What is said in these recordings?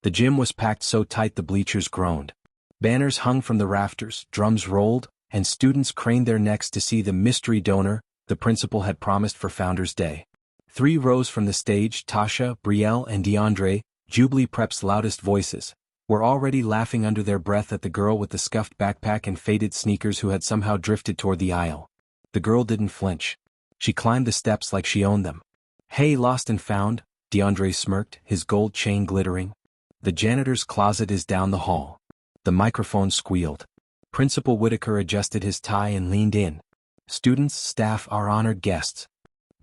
The gym was packed so tight the bleachers groaned. Banners hung from the rafters, drums rolled, and students craned their necks to see the mystery donor the principal had promised for Founders Day. 3 rows from the stage, Tasha, Brielle, and DeAndre, Jubilee Prep's loudest voices, were already laughing under their breath at the girl with the scuffed backpack and faded sneakers who had somehow drifted toward the aisle. The girl didn't flinch. She climbed the steps like she owned them. "Hey, lost and found," DeAndre smirked, his gold chain glittering. "The janitor's closet is down the hall." The microphone squealed. Principal Whitaker adjusted his tie and leaned in. "Students, staff, our honored guests."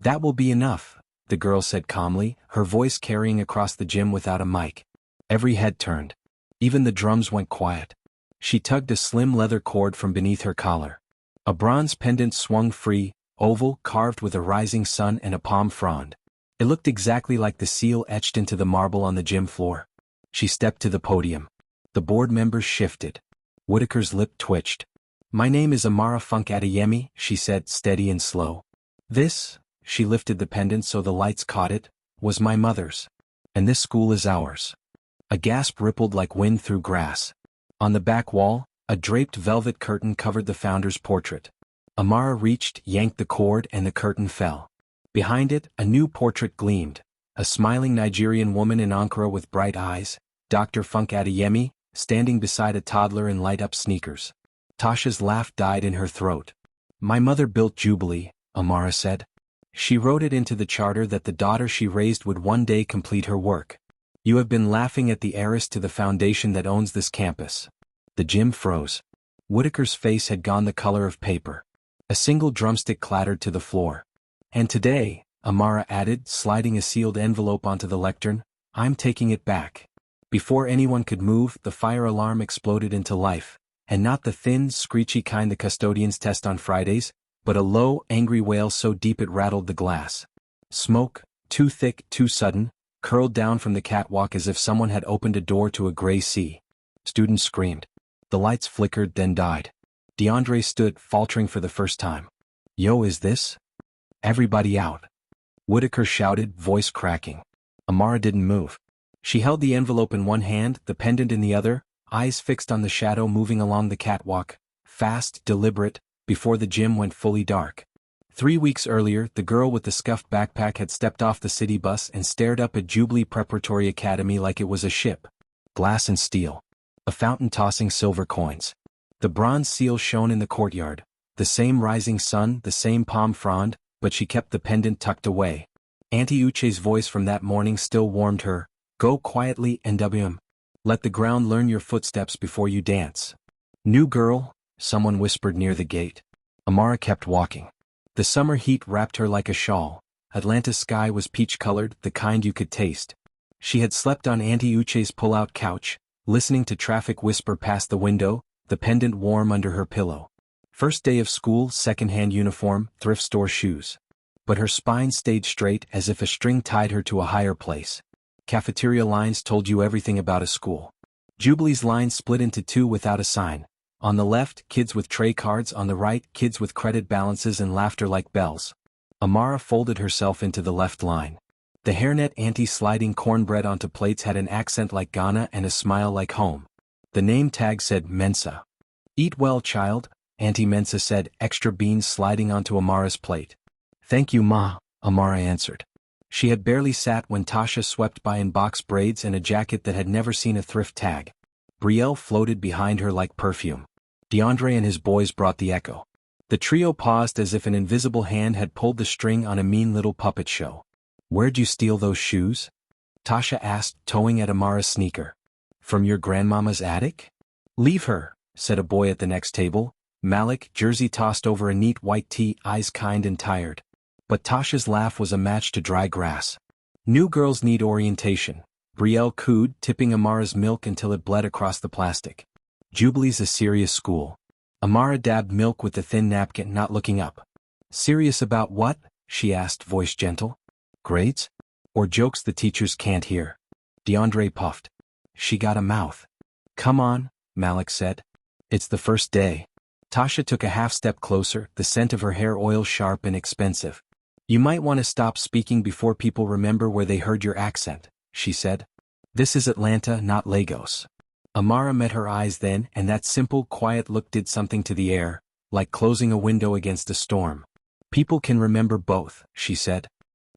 "That will be enough," the girl said calmly, her voice carrying across the gym without a mic. Every head turned. Even the drums went quiet. She tugged a slim leather cord from beneath her collar. A bronze pendant swung free, oval, carved with a rising sun and a palm frond. It looked exactly like the seal etched into the marble on the gym floor. She stepped to the podium. The board members shifted. Whitaker's lip twitched. "My name is Amara Funke Adeyemi," she said, steady and slow. "This," she lifted the pendant so the lights caught it, "was my mother's. And this school is ours." A gasp rippled like wind through grass. On the back wall, a draped velvet curtain covered the founder's portrait. Amara reached, yanked the cord, and the curtain fell. Behind it, a new portrait gleamed. A smiling Nigerian woman in Ankara with bright eyes, Dr. Funke Adeyemi, standing beside a toddler in light-up sneakers. Tasha's laugh died in her throat. "My mother built Jubilee," Amara said. "She wrote it into the charter that the daughter she raised would one day complete her work. You have been laughing at the heiress to the foundation that owns this campus." The gym froze. Whitaker's face had gone the color of paper. A single drumstick clattered to the floor. "And today," Amara added, sliding a sealed envelope onto the lectern, "I'm taking it back." Before anyone could move, the fire alarm exploded into life, and not the thin, screechy kind the custodians test on Fridays, but a low, angry wail so deep it rattled the glass. Smoke, too thick, too sudden, curled down from the catwalk as if someone had opened a door to a gray sea. Students screamed. The lights flickered, then died. DeAndre stood, faltering for the first time. "Yo, is this?" "Everybody out." Whitaker shouted, voice cracking. Amara didn't move. She held the envelope in one hand, the pendant in the other, eyes fixed on the shadow moving along the catwalk, fast, deliberate, before the gym went fully dark. 3 weeks earlier, the girl with the scuffed backpack had stepped off the city bus and stared up at Jubilee Preparatory Academy like it was a ship. Glass and steel. A fountain tossing silver coins. The bronze seal shone in the courtyard. The same rising sun, the same palm frond, but she kept the pendant tucked away. Auntie Uche's voice from that morning still warmed her. "Go quietly, NWM. Let the ground learn your footsteps before you dance." "New girl," someone whispered near the gate. Amara kept walking. The summer heat wrapped her like a shawl. Atlanta's sky was peach-colored, the kind you could taste. She had slept on Auntie Uche's pull-out couch, listening to traffic whisper past the window, the pendant warm under her pillow. First day of school, second-hand uniform, thrift store shoes. But her spine stayed straight as if a string tied her to a higher place. Cafeteria lines told you everything about a school. Jubilee's lines split into 2 without a sign. On the left, kids with tray cards, on the right, kids with credit balances and laughter like bells. Amara folded herself into the left line. The hairnet auntie sliding cornbread onto plates had an accent like Ghana and a smile like home. The name tag said Mensa. "Eat well, child," Auntie Mensa said, extra beans sliding onto Amara's plate. "Thank you, Ma," Amara answered. She had barely sat when Tasha swept by in box braids and a jacket that had never seen a thrift tag. Brielle floated behind her like perfume. DeAndre and his boys brought the echo. The trio paused as if an invisible hand had pulled the string on a mean little puppet show. "Where'd you steal those shoes?" Tasha asked, towing at Amara's sneaker. "From your grandmama's attic?" "Leave her," said a boy at the next table. Malik, jersey tossed over a neat white tee, eyes kind and tired. But Tasha's laugh was a match to dry grass. "New girls need orientation," Brielle cooed, tipping Amara's milk until it bled across the plastic. "Jubilee's a serious school." Amara dabbed milk with the thin napkin, not looking up. "Serious about what?" she asked, voice gentle. "Grades? Or jokes the teachers can't hear?" DeAndre puffed. "She got a mouth." "Come on," Malik said. "It's the first day." Tasha took a half-step closer, the scent of her hair oil sharp and expensive. "You might want to stop speaking before people remember where they heard your accent," she said. This is Atlanta, not Lagos. Amara met her eyes then, and that simple, quiet look did something to the air, like closing a window against a storm. People can remember both, she said.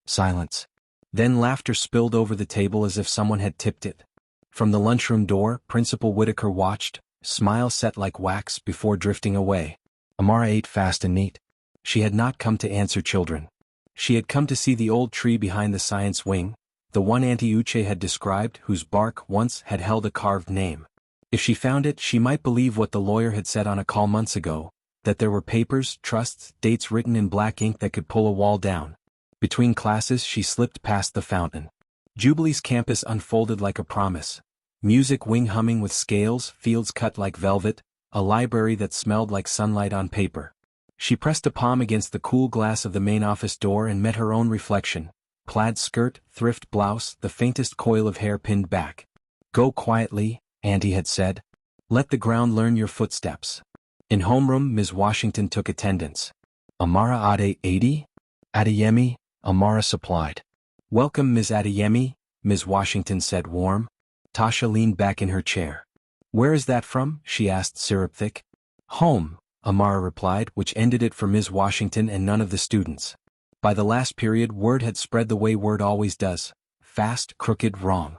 Silence. Then laughter spilled over the table as if someone had tipped it. From the lunchroom door, Principal Whitaker watched, smile set like wax before drifting away. Amara ate fast and neat. She had not come to answer children. She had come to see the old tree behind the science wing, the one Auntie Uche had described, whose bark once had held a carved name. If she found it, she might believe what the lawyer had said on a call months ago, that there were papers, trusts, dates written in black ink that could pull a wall down. Between classes she slipped past the fountain. Jubilee's campus unfolded like a promise. Music wing humming with scales, fields cut like velvet, a library that smelled like sunlight on paper. She pressed a palm against the cool glass of the main office door and met her own reflection. Plaid skirt, thrift blouse, the faintest coil of hair pinned back. Go quietly, Auntie had said. Let the ground learn your footsteps. In homeroom, Ms. Washington took attendance. Amara Adeyemi, Amara supplied. Welcome, Ms. Adeyemi, Ms. Washington said warm. Tasha leaned back in her chair. Where is that from? She asked syrup-thick. Home, Amara replied, which ended it for Ms. Washington and none of the students. By the last period, word had spread the way word always does. Fast, crooked, wrong.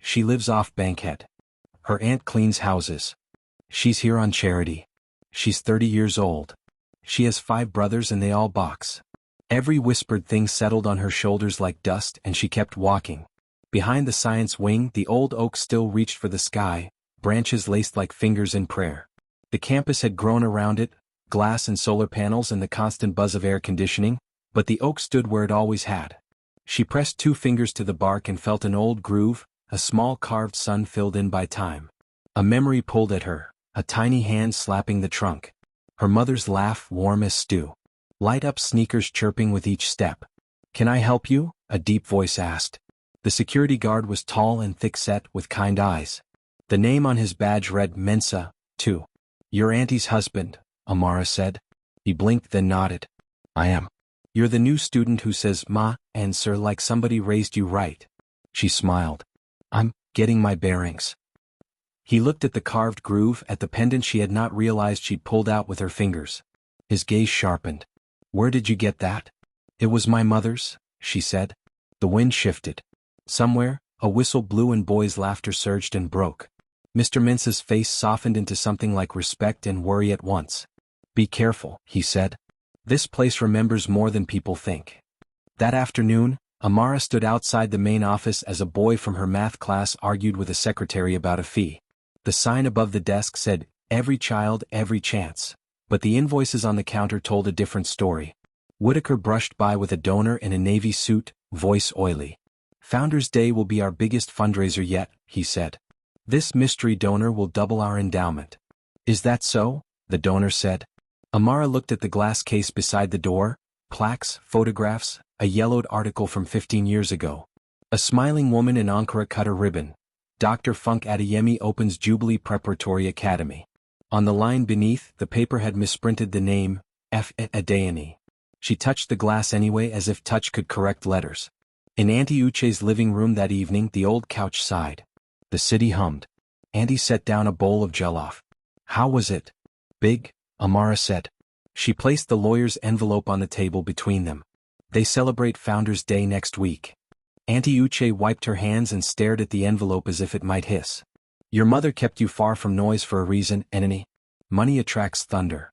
She lives off Bankhead. Her aunt cleans houses. She's here on charity. She's 30 years old. She has 5 brothers and they all box. Every whispered thing settled on her shoulders like dust and she kept walking. Behind the science wing, the old oak still reached for the sky, branches laced like fingers in prayer. The campus had grown around it, glass and solar panels and the constant buzz of air conditioning, but the oak stood where it always had. She pressed 2 fingers to the bark and felt an old groove, a small carved sun filled in by time. A memory pulled at her, a tiny hand slapping the trunk. Her mother's laugh warm as stew. Light-up sneakers chirping with each step. Can I help you? A deep voice asked. The security guard was tall and thick-set with kind eyes. The name on his badge read Mensa, too. Your auntie's husband, Amara said. He blinked then nodded. I am. You're the new student who says ma and sir like somebody raised you right. She smiled. I'm getting my bearings. He looked at the carved groove, at the pendant she had not realized she'd pulled out with her fingers. His gaze sharpened. Where did you get that? It was my mother's, she said. The wind shifted. Somewhere, a whistle blew and boys' laughter surged and broke. Mr. Mensa's face softened into something like respect and worry at once. Be careful, he said. This place remembers more than people think. That afternoon, Amara stood outside the main office as a boy from her math class argued with a secretary about a fee. The sign above the desk said, every child, every chance. But the invoices on the counter told a different story. Whitaker brushed by with a donor in a navy suit, voice oily. Founders Day will be our biggest fundraiser yet, he said. This mystery donor will double our endowment. Is that so? The donor said. Amara looked at the glass case beside the door, plaques, photographs, a yellowed article from 15 years ago. A smiling woman in Ankara cut a ribbon. Dr. Funke Adeyemi opens Jubilee Preparatory Academy. On the line beneath, the paper had misprinted the name, Adeyemi. She touched the glass anyway as if touch could correct letters. In Auntie Uche's living room that evening, the old couch sighed. The city hummed. Auntie set down a bowl of jollof. How was it? Big, Amara said. She placed the lawyer's envelope on the table between them. They celebrate Founders Day next week. Auntie Uche wiped her hands and stared at the envelope as if it might hiss. Your mother kept you far from noise for a reason, Enemy. Money attracts thunder.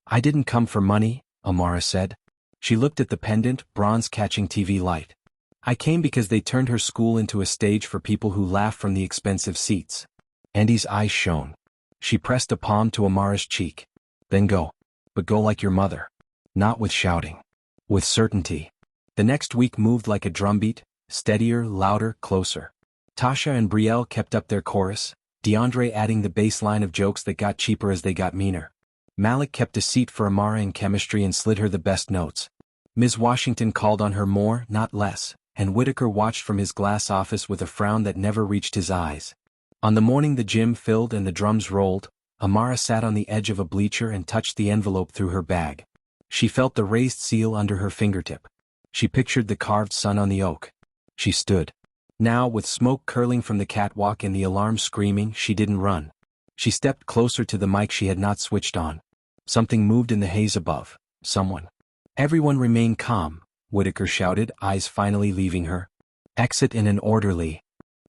I didn't come for money, Amara said. She looked at the pendant, bronze catching TV light. I came because they turned her school into a stage for people who laugh from the expensive seats. Auntie's eyes shone. She pressed a palm to Amara's cheek. Then go. But go like your mother. Not with shouting. With certainty. The next week moved like a drumbeat, steadier, louder, closer. Tasha and Brielle kept up their chorus, DeAndre adding the bass line of jokes that got cheaper as they got meaner. Malik kept a seat for Amara in chemistry and slid her the best notes. Ms. Washington called on her more, not less, and Whitaker watched from his glass office with a frown that never reached his eyes. On the morning the gym filled and the drums rolled, Amara sat on the edge of a bleacher and touched the envelope through her bag. She felt the raised seal under her fingertip. She pictured the carved sun on the oak. She stood. Now, with smoke curling from the catwalk and the alarm screaming, she didn't run. She stepped closer to the mic she had not switched on. Something moved in the haze above. Someone. Everyone remain calm, Whitaker shouted, eyes finally leaving her. Exit in an orderly.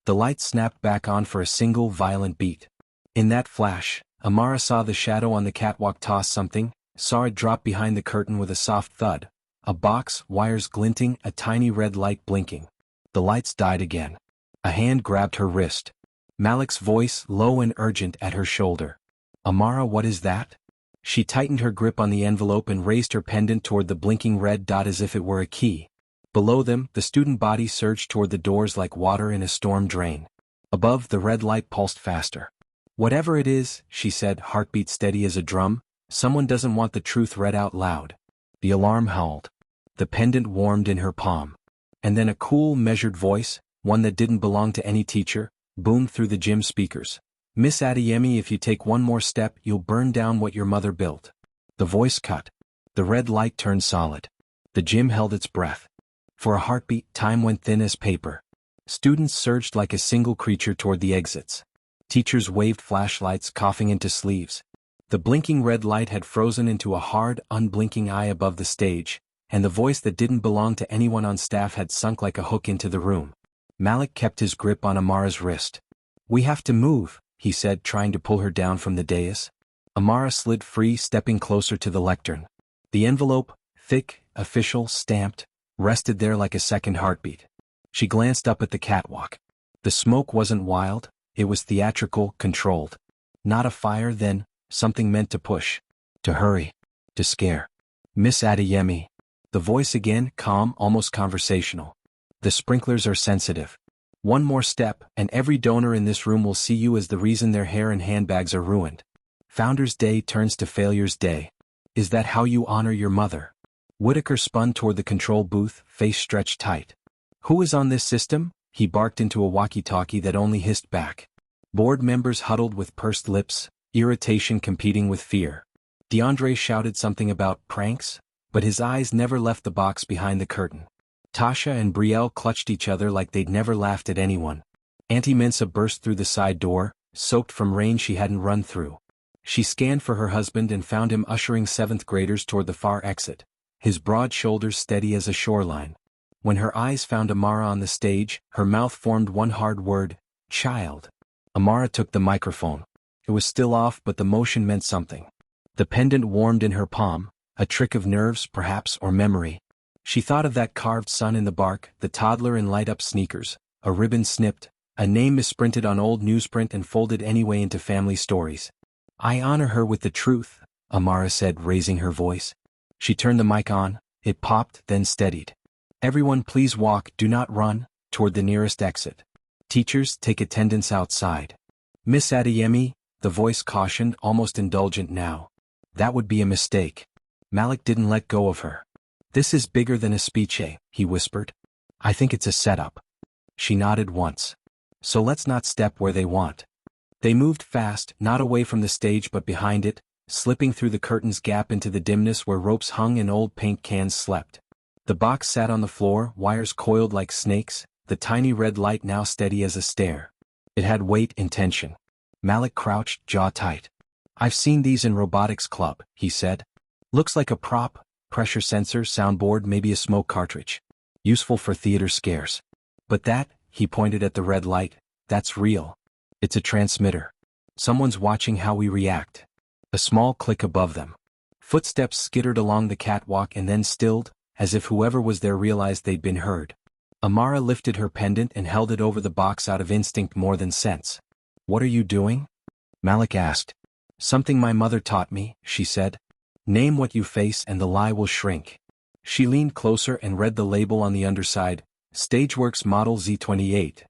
The light snapped back on for a single violent beat. In that flash, Amara saw the shadow on the catwalk toss something, saw it drop behind the curtain with a soft thud. A box, wires glinting, a tiny red light blinking. The lights died again. A hand grabbed her wrist. Malik's voice, low and urgent, at her shoulder. Amara, what is that? She tightened her grip on the envelope and raised her pendant toward the blinking red dot as if it were a key. Below them, the student body surged toward the doors like water in a storm drain. Above, the red light pulsed faster. Whatever it is, she said, heartbeat steady as a drum, someone doesn't want the truth read out loud. The alarm howled. The pendant warmed in her palm. And then a cool, measured voice, one that didn't belong to any teacher, boomed through the gym speakers. Miss Adeyemi, if you take one more step, you'll burn down what your mother built. The voice cut. The red light turned solid. The gym held its breath. For a heartbeat, time went thin as paper. Students surged like a single creature toward the exits. Teachers waved flashlights, coughing into sleeves. The blinking red light had frozen into a hard, unblinking eye above the stage, and the voice that didn't belong to anyone on staff had sunk like a hook into the room. Malik kept his grip on Amara's wrist. We have to move, he said, trying to pull her down from the dais. Amara slid free, stepping closer to the lectern. The envelope, thick, official, stamped, rested there like a second heartbeat. She glanced up at the catwalk. The smoke wasn't wild, it was theatrical, controlled. Not a fire, then, something meant to push. To hurry. To scare. Miss Adeyemi. The voice again, calm, almost conversational. The sprinklers are sensitive. One more step, and every donor in this room will see you as the reason their hair and handbags are ruined. Founders' Day turns to Failures' Day. Is that how you honor your mother? Whitaker spun toward the control booth, face stretched tight. Who is on this system? He barked into a walkie-talkie that only hissed back. Board members huddled with pursed lips, irritation competing with fear. DeAndre shouted something about pranks, but his eyes never left the box behind the curtain. Tasha and Brielle clutched each other like they'd never laughed at anyone. Auntie Mensa burst through the side door, soaked from rain she hadn't run through. She scanned for her husband and found him ushering 7th graders toward the far exit, his broad shoulders steady as a shoreline. When her eyes found Amara on the stage, her mouth formed one hard word, child. Amara took the microphone. It was still off, but the motion meant something. The pendant warmed in her palm, a trick of nerves, perhaps, or memory. She thought of that carved sun in the bark, the toddler in light-up sneakers, a ribbon snipped, a name misprinted on old newsprint and folded anyway into family stories. I honor her with the truth, Amara said, raising her voice. She turned the mic on, it popped, then steadied. Everyone please walk, do not run, toward the nearest exit. Teachers, take attendance outside. Miss Adeyemi, the voice cautioned, almost indulgent now. That would be a mistake. Malik didn't let go of her. This is bigger than a speech, he whispered. I think it's a setup. She nodded once. So let's not step where they want. They moved fast, not away from the stage but behind it, slipping through the curtain's gap into the dimness where ropes hung and old paint cans slept. The box sat on the floor, wires coiled like snakes, the tiny red light now steady as a stare. It had weight, intention. Malik crouched, jaw tight. I've seen these in robotics club, he said. Looks like a prop, pressure sensor, soundboard, maybe a smoke cartridge. Useful for theater scares. But that, he pointed at the red light, that's real. It's a transmitter. Someone's watching how we react. A small click above them. Footsteps skittered along the catwalk and then stilled, as if whoever was there realized they'd been heard. Amara lifted her pendant and held it over the box out of instinct more than sense. What are you doing? Malik asked. Something my mother taught me, she said. Name what you face and the lie will shrink. She leaned closer and read the label on the underside, Stageworks Model Z28.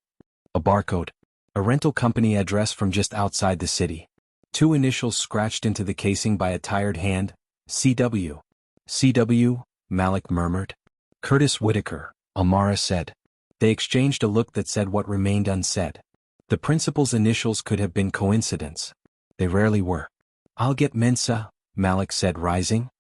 A barcode. A rental company address from just outside the city. 2 initials scratched into the casing by a tired hand, CW. CW, Malik murmured. Curtis Whitaker, Amara said. They exchanged a look that said what remained unsaid. The principal's initials could have been coincidence. They rarely were. I'll get Mensa, Malik said, rising.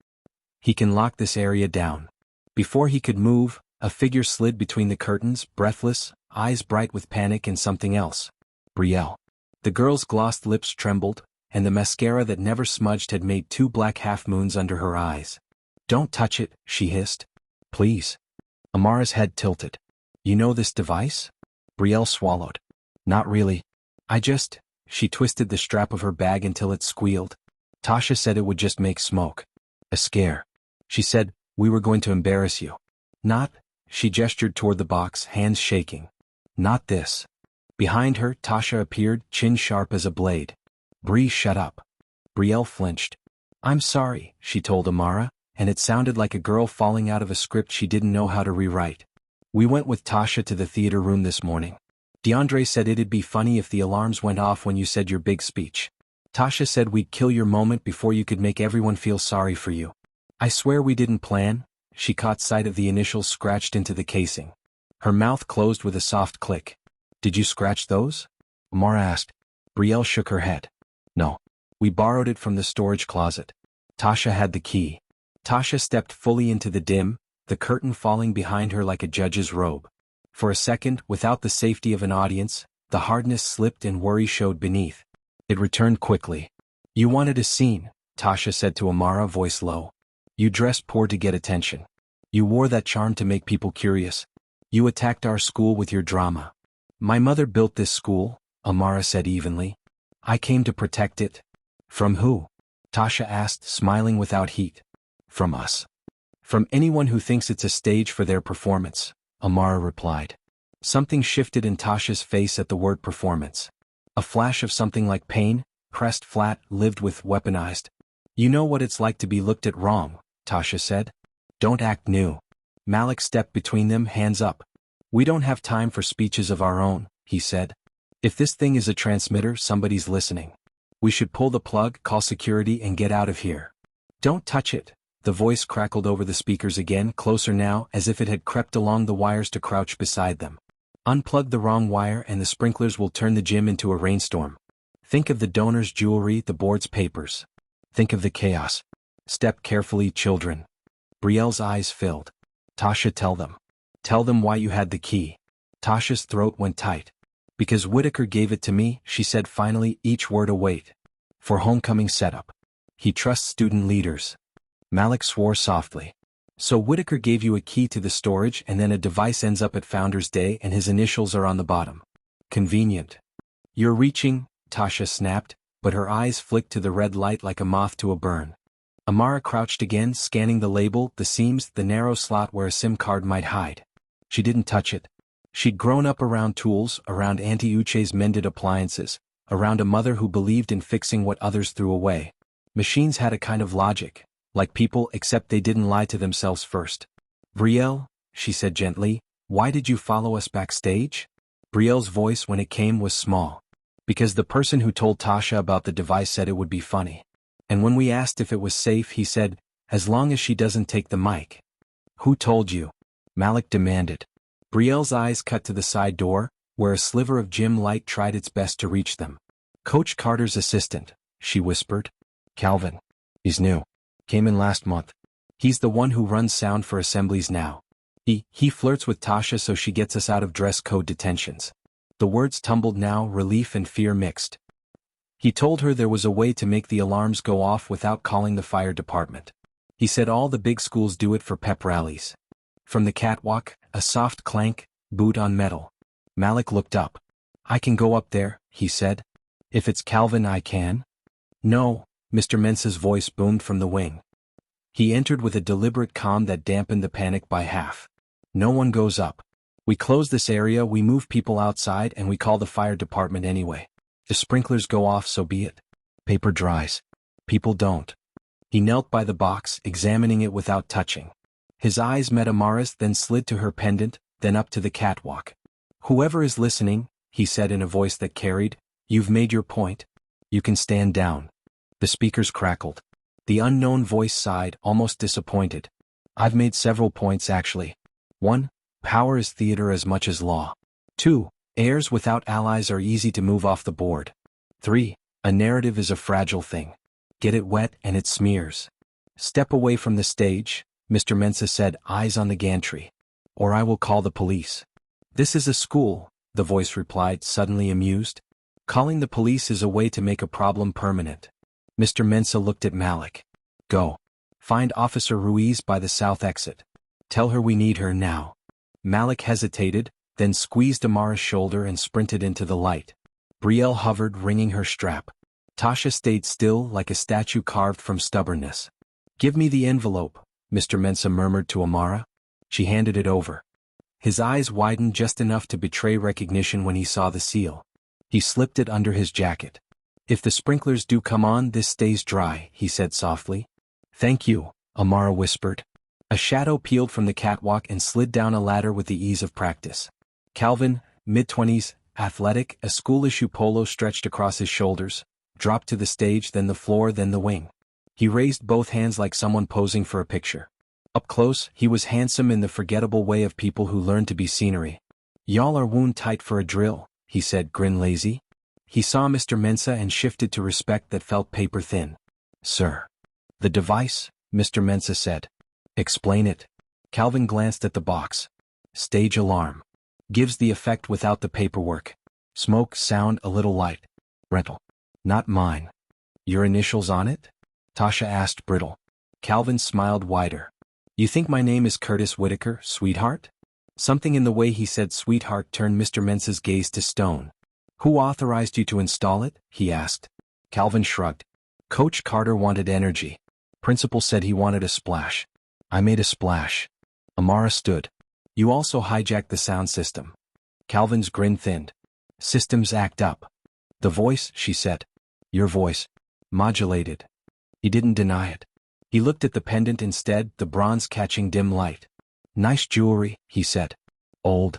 He can lock this area down. Before he could move, a figure slid between the curtains, breathless, eyes bright with panic and something else. Brielle. The girl's glossed lips trembled, and the mascara that never smudged had made 2 black half-moons under her eyes. "Don't touch it," she hissed. "Please." Amara's head tilted. "You know this device?" Brielle swallowed. "Not really. She twisted the strap of her bag until it squealed. "Tasha said it would just make smoke. A scare. She said, we were going to embarrass you. Not," she gestured toward the box, hands shaking. "Not this." Behind her, Tasha appeared, chin sharp as a blade. "Bree, shut up." Brielle flinched. "I'm sorry," she told Amara, and it sounded like a girl falling out of a script she didn't know how to rewrite. "We went with Tasha to the theater room this morning. DeAndre said it'd be funny if the alarms went off when you said your big speech. Tasha said we'd kill your moment before you could make everyone feel sorry for you. I swear we didn't plan." She caught sight of the initials scratched into the casing. Her mouth closed with a soft click. "Did you scratch those?" Amara asked. Brielle shook her head. "No. We borrowed it from the storage closet. Tasha had the key." Tasha stepped fully into the dim, the curtain falling behind her like a judge's robe. For a second, without the safety of an audience, the hardness slipped and worry showed beneath. It returned quickly. "You wanted a scene," Tasha said to Amara, voice low. "You dressed poor to get attention. You wore that charm to make people curious. You attacked our school with your drama." "My mother built this school," Amara said evenly. "I came to protect it." "From who?" Tasha asked, smiling without heat. "From us. From anyone who thinks it's a stage for their performance," Amara replied. Something shifted in Tasha's face at the word performance. A flash of something like pain, pressed flat, lived with, weaponized. "You know what it's like to be looked at wrong," Tasha said. "Don't act new." Malik stepped between them, hands up. "We don't have time for speeches of our own," he said. "If this thing is a transmitter, somebody's listening. We should pull the plug, call security, and get out of here." "Don't touch it." The voice crackled over the speakers again, closer now, as if it had crept along the wires to crouch beside them. "Unplug the wrong wire and the sprinklers will turn the gym into a rainstorm. Think of the donors' jewelry, the board's papers. Think of the chaos. Step carefully, children." Brielle's eyes filled. "Tasha, tell them. Tell them why you had the key." Tasha's throat went tight. "Because Whitaker gave it to me," she said finally, each word a weight. "For homecoming setup. He trusts student leaders." Malik swore softly. "So Whitaker gave you a key to the storage and then a device ends up at Founders Day and his initials are on the bottom. Convenient." "You're reaching," Tasha snapped, but her eyes flicked to the red light like a moth to a burn. Amara crouched again, scanning the label, the seams, the narrow slot where a SIM card might hide. She didn't touch it. She'd grown up around tools, around Auntie Uche's mended appliances, around a mother who believed in fixing what others threw away. Machines had a kind of logic, like people, except they didn't lie to themselves first. "Brielle," she said gently, "why did you follow us backstage?" Brielle's voice when it came was small. "Because the person who told Tasha about the device said it would be funny. And when we asked if it was safe, he said, as long as she doesn't take the mic." "Who told you?" Malik demanded. Brielle's eyes cut to the side door, where a sliver of gym light tried its best to reach them. "Coach Carter's assistant," she whispered. "Calvin. He's new. Came in last month. He's the one who runs sound for assemblies now. He flirts with Tasha so she gets us out of dress code detentions." The words tumbled now, relief and fear mixed. "He told her there was a way to make the alarms go off without calling the fire department. He said all the big schools do it for pep rallies." From the catwalk, a soft clank, boot on metal. Malik looked up. "I can go up there," he said. "If it's Calvin, I can." "No," Mr. Mensa's voice boomed from the wing. He entered with a deliberate calm that dampened the panic by half. "No one goes up. We close this area, we move people outside, and we call the fire department anyway. The sprinklers go off, so be it. Paper dries. People don't." He knelt by the box, examining it without touching. His eyes met Amara's, then slid to her pendant, then up to the catwalk. "Whoever is listening," he said in a voice that carried, "you've made your point. You can stand down." The speakers crackled. The unknown voice sighed, almost disappointed. "I've made several points actually. 1. Power is theater as much as law. 2. Heirs without allies are easy to move off the board. 3. A narrative is a fragile thing. Get it wet and it smears." "Step away from the stage," Mr. Mensa said, eyes on the gantry. "Or I will call the police." This is a school, the voice replied, suddenly amused. Calling the police is a way to make a problem permanent. Mr. Mensah looked at Malik. Go. Find Officer Ruiz by the south exit. Tell her we need her now. Malik hesitated, then squeezed Amara's shoulder and sprinted into the light. Brielle hovered, wringing her strap. Tasha stayed still like a statue carved from stubbornness. Give me the envelope, Mr. Mensah murmured to Amara. She handed it over. His eyes widened just enough to betray recognition when he saw the seal. He slipped it under his jacket. If the sprinklers do come on, this stays dry, he said softly. Thank you, Amara whispered. A shadow peeled from the catwalk and slid down a ladder with the ease of practice. Calvin, mid-20s, athletic, a school-issue polo stretched across his shoulders, dropped to the stage, then the floor, then the wing. He raised both hands like someone posing for a picture. Up close, he was handsome in the forgettable way of people who learn to be scenery. Y'all are wound tight for a drill, he said, grin lazy. He saw Mr. Mensah and shifted to respect that felt paper thin. Sir. The device, Mr. Mensah said. Explain it. Calvin glanced at the box. Stage alarm. Gives the effect without the paperwork. Smoke, sound, a little light. Rental. Not mine. Your initials on it? Tasha asked, brittle. Calvin smiled wider. You think my name is Curtis Whitaker, sweetheart? Something in the way he said sweetheart turned Mr. Mensah's gaze to stone. Who authorized you to install it? He asked. Calvin shrugged. Coach Carter wanted energy. Principal said he wanted a splash. I made a splash. Amara stood. You also hijacked the sound system. Calvin's grin thinned. Systems act up. The voice, she said. Your voice. Modulated. He didn't deny it. He looked at the pendant instead, the bronze catching dim light. Nice jewelry, he said. Old.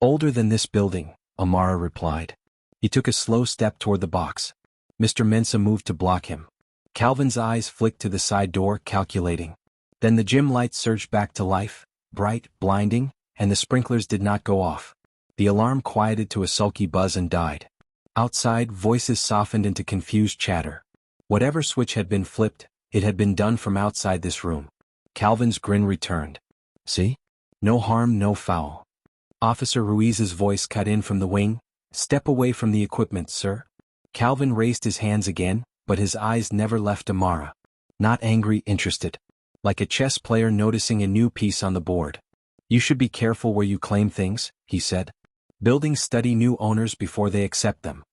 Older than this building, Amara replied. He took a slow step toward the box. Mr. Mensah moved to block him. Calvin's eyes flicked to the side door, calculating. Then the gym lights surged back to life, bright, blinding, and the sprinklers did not go off. The alarm quieted to a sulky buzz and died. Outside, voices softened into confused chatter. Whatever switch had been flipped, it had been done from outside this room. Calvin's grin returned. See? No harm, no foul. Officer Ruiz's voice cut in from the wing. Step away from the equipment, sir. Calvin raised his hands again, but his eyes never left Amara. Not angry, interested. Like a chess player noticing a new piece on the board. You should be careful where you claim things, he said. Buildings study new owners before they accept them.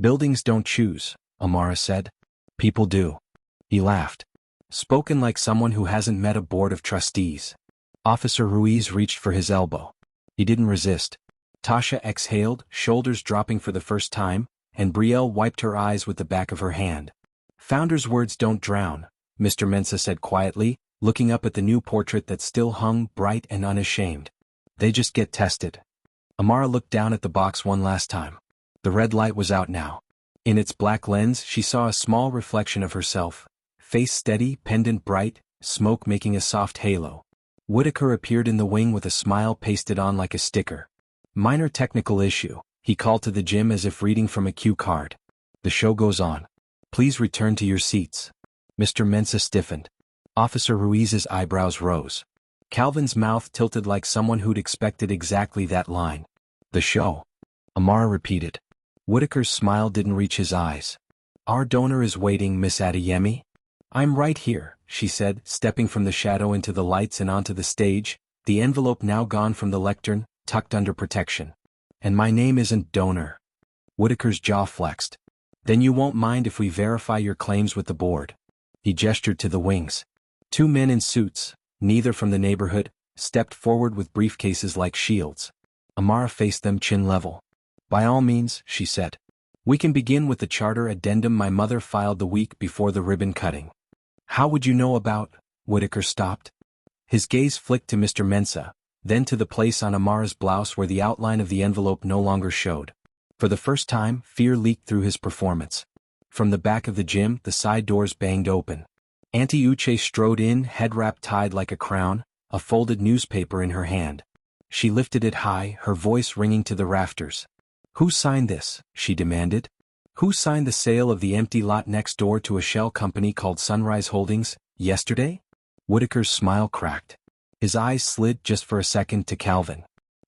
Buildings don't choose, Amara said. People do. He laughed. Spoken like someone who hasn't met a board of trustees. Officer Ruiz reached for his elbow. He didn't resist. Tasha exhaled, shoulders dropping for the first time, and Brielle wiped her eyes with the back of her hand. Founder's words don't drown, Mr. Mensah said quietly, looking up at the new portrait that still hung bright and unashamed. They just get tested. Amara looked down at the box one last time. The red light was out now. In its black lens she saw a small reflection of herself. Face steady, pendant bright, smoke making a soft halo. Whitaker appeared in the wing with a smile pasted on like a sticker. Minor technical issue, he called to the gym as if reading from a cue card. The show goes on. Please return to your seats. Mr. Mensah stiffened. Officer Ruiz's eyebrows rose. Calvin's mouth tilted like someone who'd expected exactly that line. The show. Amara repeated. Whitaker's smile didn't reach his eyes. Our donor is waiting, Miss Adeyemi. I'm right here, she said, stepping from the shadow into the lights and onto the stage, the envelope now gone from the lectern, tucked under protection. And my name isn't Donor. Whitaker's jaw flexed. Then you won't mind if we verify your claims with the board. He gestured to the wings. Two men in suits, neither from the neighborhood, stepped forward with briefcases like shields. Amara faced them chin level. By all means, she said. We can begin with the charter addendum my mother filed the week before the ribbon cutting. How would you know about? Whitaker stopped. His gaze flicked to Mr. Mensah, then to the place on Amara's blouse where the outline of the envelope no longer showed. For the first time, fear leaked through his performance. From the back of the gym, the side doors banged open. Auntie Uche strode in, head wrap tied like a crown, a folded newspaper in her hand. She lifted it high, her voice ringing to the rafters. Who signed this? She demanded. Who signed the sale of the empty lot next door to a shell company called Sunrise Holdings, yesterday? Whitaker's smile cracked. His eyes slid just for a second to Calvin.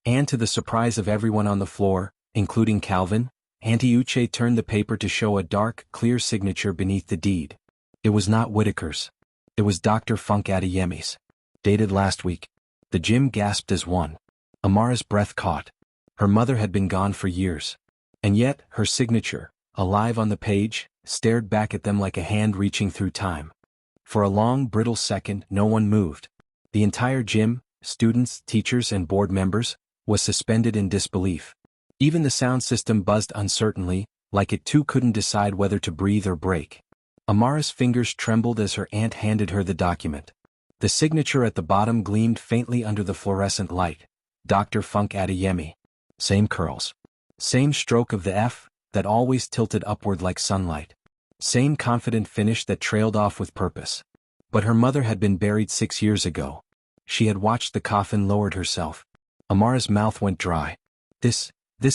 And to the surprise of everyone on the floor, including Calvin, Auntie Uche turned the paper to show a dark, clear signature beneath the deed. It was not Whitaker's. It was Dr. Funke Adeyemi's. Dated last week. The gym gasped as one. Amara's breath caught. Her mother had been gone for years. And yet, her signature, alive on the page, stared back at them like a hand reaching through time. For a long, brittle second, no one moved. The entire gym, students, teachers, and board members, was suspended in disbelief. Even the sound system buzzed uncertainly, like it too couldn't decide whether to breathe or break. Amara's fingers trembled as her aunt handed her the document. The signature at the bottom gleamed faintly under the fluorescent light. Dr. Funke Adeyemi. Same curls. Same stroke of the F, that always tilted upward like sunlight. Same confident finish that trailed off with purpose. But her mother had been buried 6 years ago. She had watched the coffin lowered herself. Amara's mouth went dry. This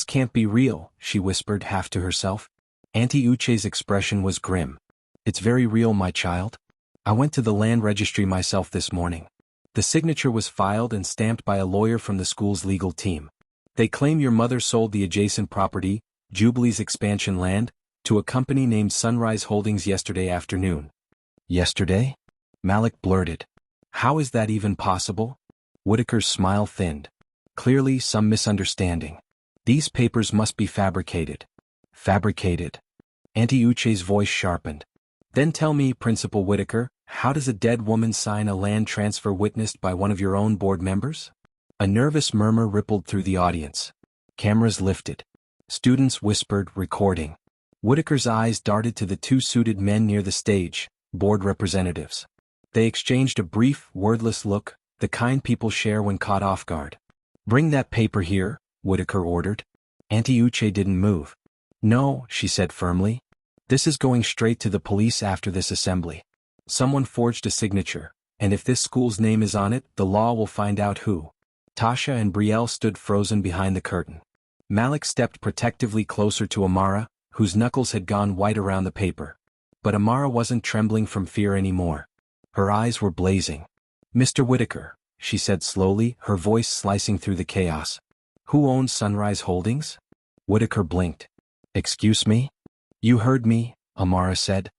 can't be real, she whispered half to herself. Auntie Uche's expression was grim. It's very real, my child. I went to the land registry myself this morning. The signature was filed and stamped by a lawyer from the school's legal team. They claim your mother sold the adjacent property, Jubilee's expansion land, to a company named Sunrise Holdings yesterday afternoon. Yesterday? Malik blurted. How is that even possible? Whitaker's smile thinned. Clearly some misunderstanding. These papers must be fabricated. Fabricated. Auntie Uche's voice sharpened. Then tell me, Principal Whitaker, how does a dead woman sign a land transfer witnessed by one of your own board members? A nervous murmur rippled through the audience. Cameras lifted. Students whispered, recording. Whitaker's eyes darted to the two suited men near the stage, board representatives. They exchanged a brief, wordless look, the kind people share when caught off guard. Bring that paper here, Whitaker ordered. Auntie Uche didn't move. No, she said firmly. This is going straight to the police after this assembly. Someone forged a signature, and if this school's name is on it, the law will find out who. Tasha and Brielle stood frozen behind the curtain. Malik stepped protectively closer to Amara, whose knuckles had gone white around the paper. But Amara wasn't trembling from fear anymore. Her eyes were blazing. Mr. Whitaker, she said slowly, her voice slicing through the chaos. Who owns Sunrise Holdings? Whitaker blinked. Excuse me? You heard me, Amara said.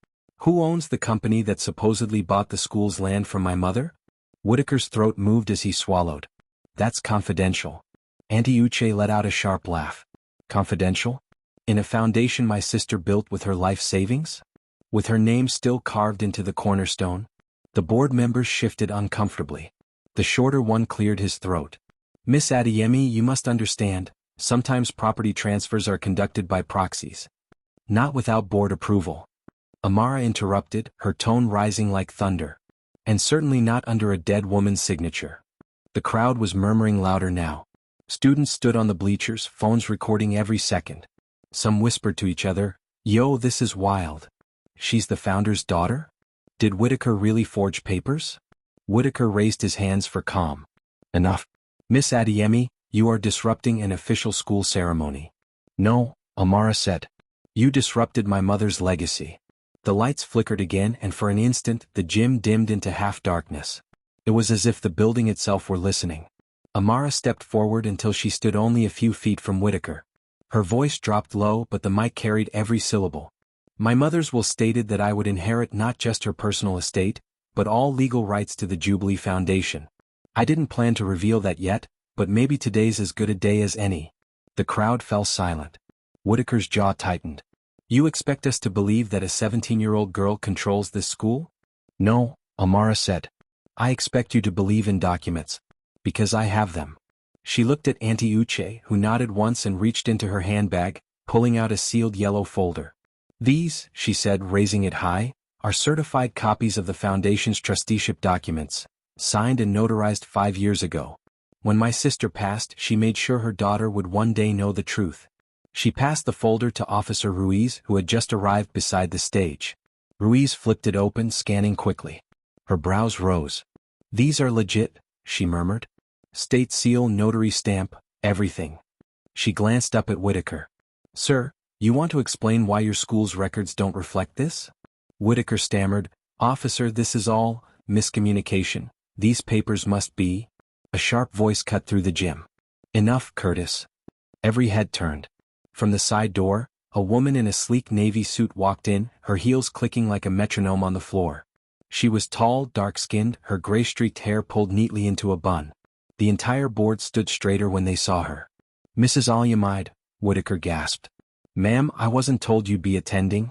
Who owns the company that supposedly bought the school's land from my mother? Whitaker's throat moved as he swallowed. That's confidential. Auntie Uche let out a sharp laugh. Confidential? In a foundation my sister built with her life savings? With her name still carved into the cornerstone? The board members shifted uncomfortably. The shorter one cleared his throat. Miss Adeyemi, you must understand, sometimes property transfers are conducted by proxies. Not without board approval. Amara interrupted, her tone rising like thunder. And certainly not under a dead woman's signature. The crowd was murmuring louder now. Students stood on the bleachers, phones recording every second. Some whispered to each other, Yo, this is wild. She's the founder's daughter? Did Whitaker really forge papers? Whitaker raised his hands for calm. Enough. Miss Adeyemi, you are disrupting an official school ceremony. No, Amara said. You disrupted my mother's legacy. The lights flickered again and for an instant the gym dimmed into half-darkness. It was as if the building itself were listening. Amara stepped forward until she stood only a few feet from Whitaker. Her voice dropped low but the mic carried every syllable. My mother's will stated that I would inherit not just her personal estate, but all legal rights to the Jubilee Foundation. I didn't plan to reveal that yet, but maybe today's as good a day as any. The crowd fell silent. Whitaker's jaw tightened. You expect us to believe that a 17-year-old girl controls this school? No, Amara said. I expect you to believe in documents. Because I have them. She looked at Auntie Uche, who nodded once and reached into her handbag, pulling out a sealed yellow folder. These, she said, raising it high, are certified copies of the Foundation's trusteeship documents, signed and notarized 5 years ago. When my sister passed, she made sure her daughter would one day know the truth. She passed the folder to Officer Ruiz, who had just arrived beside the stage. Ruiz flipped it open, scanning quickly. Her brows rose. These are legit, she murmured. State seal, notary stamp, everything. She glanced up at Whitaker. Sir, you want to explain why your school's records don't reflect this? Whitaker stammered, Officer, this is all miscommunication. These papers must be. A sharp voice cut through the gym. Enough, Curtis. Every head turned. From the side door, a woman in a sleek navy suit walked in, her heels clicking like a metronome on the floor. She was tall, dark-skinned, her gray-streaked hair pulled neatly into a bun. The entire board stood straighter when they saw her. "Mrs. Olumide," Whitaker gasped. "Ma'am, I wasn't told you'd be attending."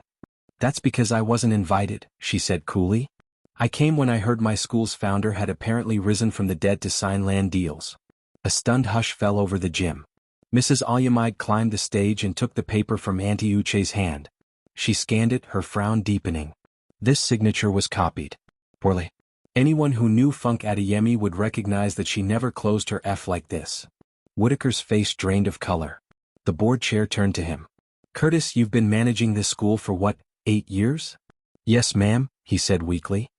"That's because I wasn't invited," she said coolly. "I came when I heard my school's founder had apparently risen from the dead to sign land deals." A stunned hush fell over the gym. Mrs. Olumide climbed the stage and took the paper from Auntie Uche's hand. She scanned it, her frown deepening. This signature was copied. Poorly. Anyone who knew Funke Adeyemi would recognize that she never closed her F like this. Whitaker's face drained of color. The board chair turned to him. "Curtis, you've been managing this school for what, 8 years?" "Yes, ma'am," he said weakly.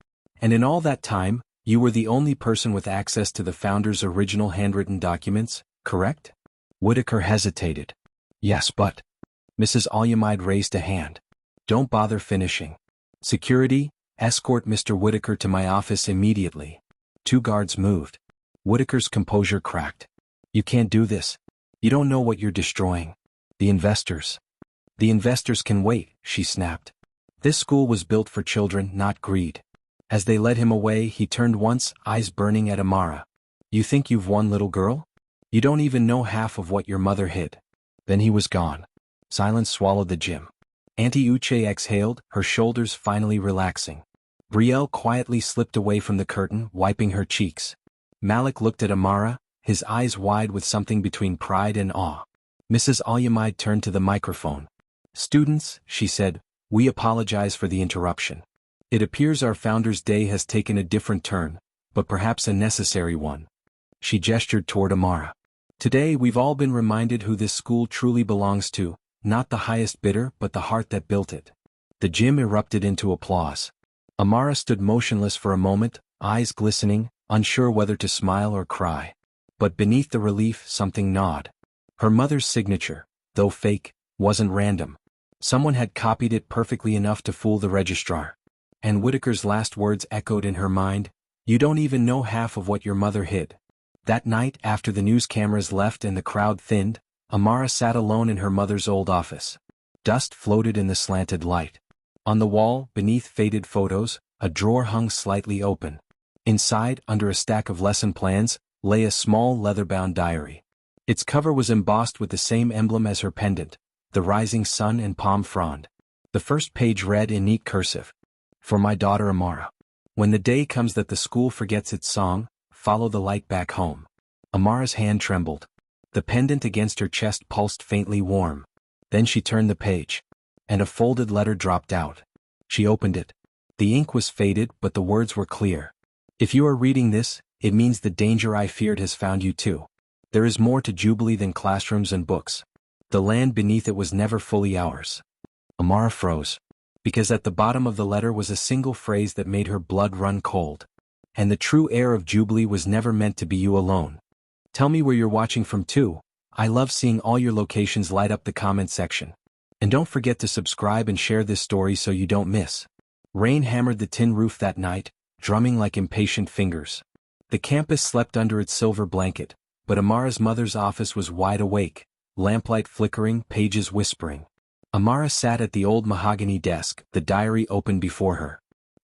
"And in all that time, you were the only person with access to the founder's original handwritten documents, correct?" Whitaker hesitated. "Yes, but..." Mrs. Olumide raised a hand. "Don't bother finishing. Security, escort Mr. Whitaker to my office immediately." 2 guards moved. Whitaker's composure cracked. "You can't do this. You don't know what you're destroying. The investors." "The investors can wait," she snapped. "This school was built for children, not greed." As they led him away, he turned once, eyes burning at Amara. "You think you've won, little girl? You don't even know half of what your mother hid." Then he was gone. Silence swallowed the gym. Auntie Uche exhaled, her shoulders finally relaxing. Brielle quietly slipped away from the curtain, wiping her cheeks. Malik looked at Amara, his eyes wide with something between pride and awe. Mrs. Olumide turned to the microphone. "Students," she said, "we apologize for the interruption. It appears our Founders' Day has taken a different turn, but perhaps a necessary one." She gestured toward Amara. "Today we've all been reminded who this school truly belongs to, not the highest bidder but the heart that built it." The gym erupted into applause. Amara stood motionless for a moment, eyes glistening, unsure whether to smile or cry. But beneath the relief something gnawed. Her mother's signature, though fake, wasn't random. Someone had copied it perfectly enough to fool the registrar. And Whitaker's last words echoed in her mind, "You don't even know half of what your mother hid." That night, after the news cameras left and the crowd thinned, Amara sat alone in her mother's old office. Dust floated in the slanted light. On the wall, beneath faded photos, a drawer hung slightly open. Inside, under a stack of lesson plans, lay a small leather-bound diary. Its cover was embossed with the same emblem as her pendant, the rising sun and palm frond. The first page read in neat cursive, "For my daughter Amara. When the day comes that the school forgets its song, follow the light back home." Amara's hand trembled. The pendant against her chest pulsed faintly warm. Then she turned the page. And a folded letter dropped out. She opened it. The ink was faded, but the words were clear. "If you are reading this, it means the danger I feared has found you too. There is more to Jubilee than classrooms and books. The land beneath it was never fully ours." Amara froze. Because at the bottom of the letter was a single phrase that made her blood run cold. "And the true heir of Jubilee was never meant to be you alone." Tell me where you're watching from too. I love seeing all your locations light up the comment section. And don't forget to subscribe and share this story so you don't miss. Rain hammered the tin roof that night, drumming like impatient fingers. The campus slept under its silver blanket, but Amara's mother's office was wide awake, lamplight flickering, pages whispering. Amara sat at the old mahogany desk, the diary open before her.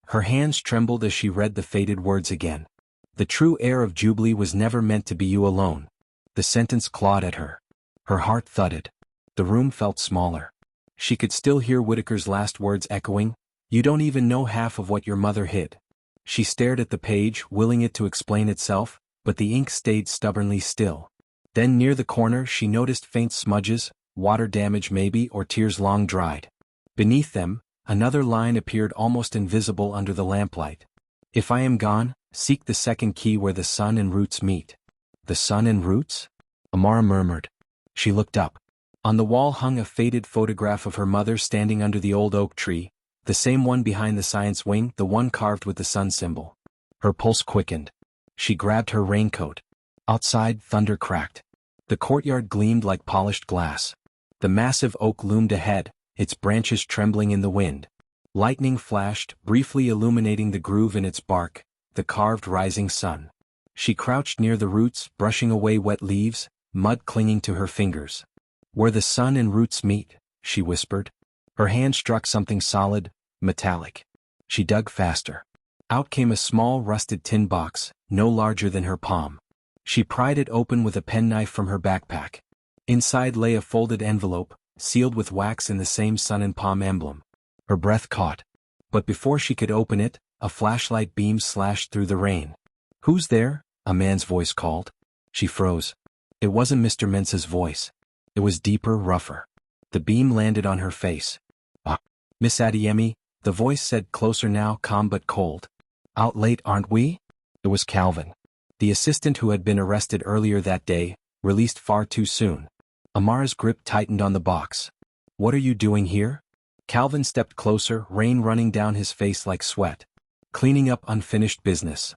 Her hands trembled as she read the faded words again. "The true heir of Jubilee was never meant to be you alone." The sentence clawed at her. Her heart thudded. The room felt smaller. She could still hear Whitaker's last words echoing, "You don't even know half of what your mother hid." She stared at the page, willing it to explain itself, but the ink stayed stubbornly still. Then near the corner she noticed faint smudges, water damage maybe, or tears long dried. Beneath them, another line appeared almost invisible under the lamplight. "If I am gone, seek the second key where the sun and roots meet." The sun and roots? Amara murmured. She looked up. On the wall hung a faded photograph of her mother standing under the old oak tree, the same one behind the science wing, the one carved with the sun symbol. Her pulse quickened. She grabbed her raincoat. Outside, thunder cracked. The courtyard gleamed like polished glass. The massive oak loomed ahead, its branches trembling in the wind. Lightning flashed, briefly illuminating the groove in its bark, the carved rising sun. She crouched near the roots, brushing away wet leaves, mud clinging to her fingers. Where the sun and roots meet, she whispered. Her hand struck something solid, metallic. She dug faster. Out came a small rusted tin box, no larger than her palm. She pried it open with a penknife from her backpack. Inside lay a folded envelope, sealed with wax in the same sun and palm emblem. Her breath caught. But before she could open it, a flashlight beam slashed through the rain. "Who's there?" a man's voice called. She froze. It wasn't Mr. Mensa's voice. It was deeper, rougher. The beam landed on her face. "Ah, Miss Adeyemi," the voice said, closer now, calm but cold. "Out late, aren't we?" It was Calvin, the assistant who had been arrested earlier that day, released far too soon. Amara's grip tightened on the box. "What are you doing here?" Calvin stepped closer, rain running down his face like sweat. "Cleaning up unfinished business."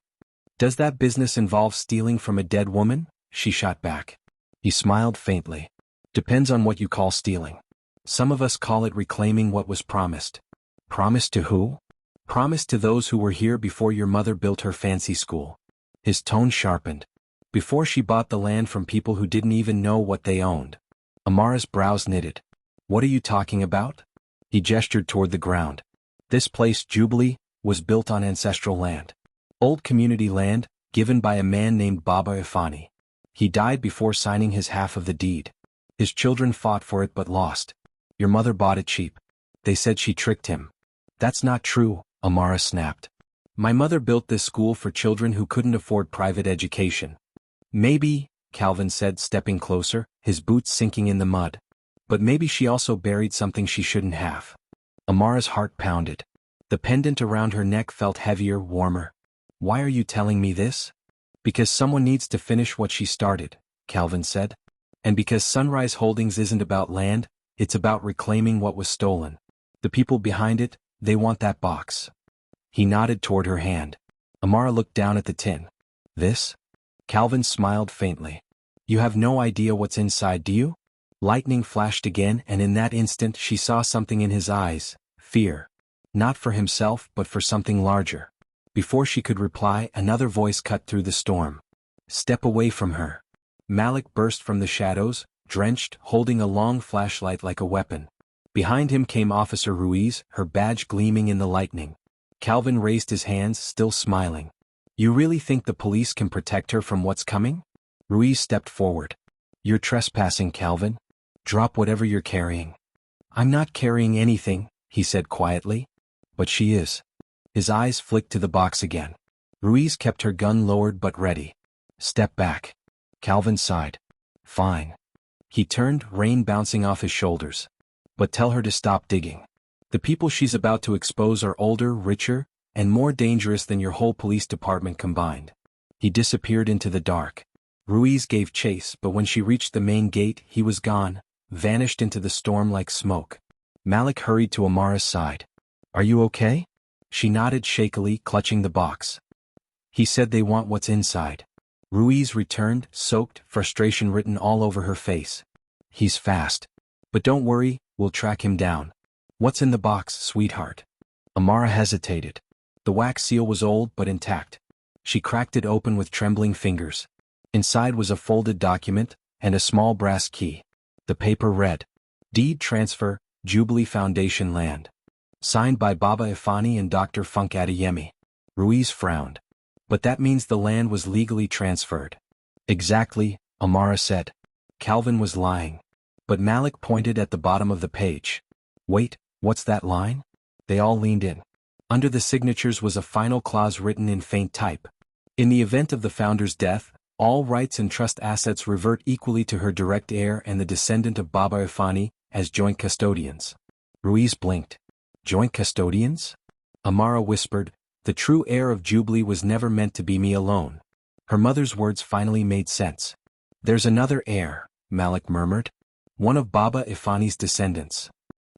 "Does that business involve stealing from a dead woman?" she shot back. He smiled faintly. "Depends on what you call stealing. Some of us call it reclaiming what was promised." "Promised to who?" "Promised to those who were here before your mother built her fancy school." His tone sharpened. "Before she bought the land from people who didn't even know what they owned." Amara's brows knitted. "What are you talking about?" He gestured toward the ground. "This place, Jubilee, was built on ancestral land. Old community land, given by a man named Baba Ifani. He died before signing his half of the deed. His children fought for it but lost. Your mother bought it cheap. They said she tricked him." "That's not true," Amara snapped. "My mother built this school for children who couldn't afford private education." "Maybe," Calvin said, stepping closer, his boots sinking in the mud. "But maybe she also buried something she shouldn't have." Amara's heart pounded. The pendant around her neck felt heavier, warmer. "Why are you telling me this?" "Because someone needs to finish what she started," Calvin said. "And because Sunrise Holdings isn't about land, it's about reclaiming what was stolen. The people behind it, they want that box." He nodded toward her hand. Amara looked down at the tin. "This?" Calvin smiled faintly. "You have no idea what's inside, do you?" Lightning flashed again, and in that instant she saw something in his eyes, fear. Not for himself, but for something larger. Before she could reply, another voice cut through the storm. "Step away from her." Malik burst from the shadows, drenched, holding a long flashlight like a weapon. Behind him came Officer Ruiz, her badge gleaming in the lightning. Calvin raised his hands, still smiling. "You really think the police can protect her from what's coming?" Ruiz stepped forward. "You're trespassing, Calvin. Drop whatever you're carrying." "I'm not carrying anything," he said quietly. "But she is." His eyes flicked to the box again. Ruiz kept her gun lowered but ready. "Step back." Calvin sighed. "Fine." He turned, rain bouncing off his shoulders. "But tell her to stop digging. The people she's about to expose are older, richer, and more dangerous than your whole police department combined." He disappeared into the dark. Ruiz gave chase, but when she reached the main gate, he was gone, vanished into the storm like smoke. Malik hurried to Amara's side. "Are you okay?" She nodded shakily, clutching the box. "He said they want what's inside." Ruiz returned, soaked, frustration written all over her face. "He's fast. But don't worry, we'll track him down." "What's in the box, sweetheart?" Amara hesitated. The wax seal was old but intact. She cracked it open with trembling fingers. Inside was a folded document, and a small brass key. The paper read, "Deed Transfer, Jubilee Foundation Land. Signed by Baba Ifani and Dr. Funke Adeyemi." Ruiz frowned. "But that means the land was legally transferred." "Exactly," Amara said. Calvin was lying. But Malik pointed at the bottom of the page. "Wait, what's that line?" They all leaned in. Under the signatures was a final clause written in faint type. "In the event of the founder's death, all rights and trust assets revert equally to her direct heir and the descendant of Baba Ifani, as joint custodians." Ruiz blinked. "Joint custodians?" Amara whispered, "The true heir of Jubilee was never meant to be me alone." Her mother's words finally made sense. "There's another heir," Malik murmured. "One of Baba Ifani's descendants."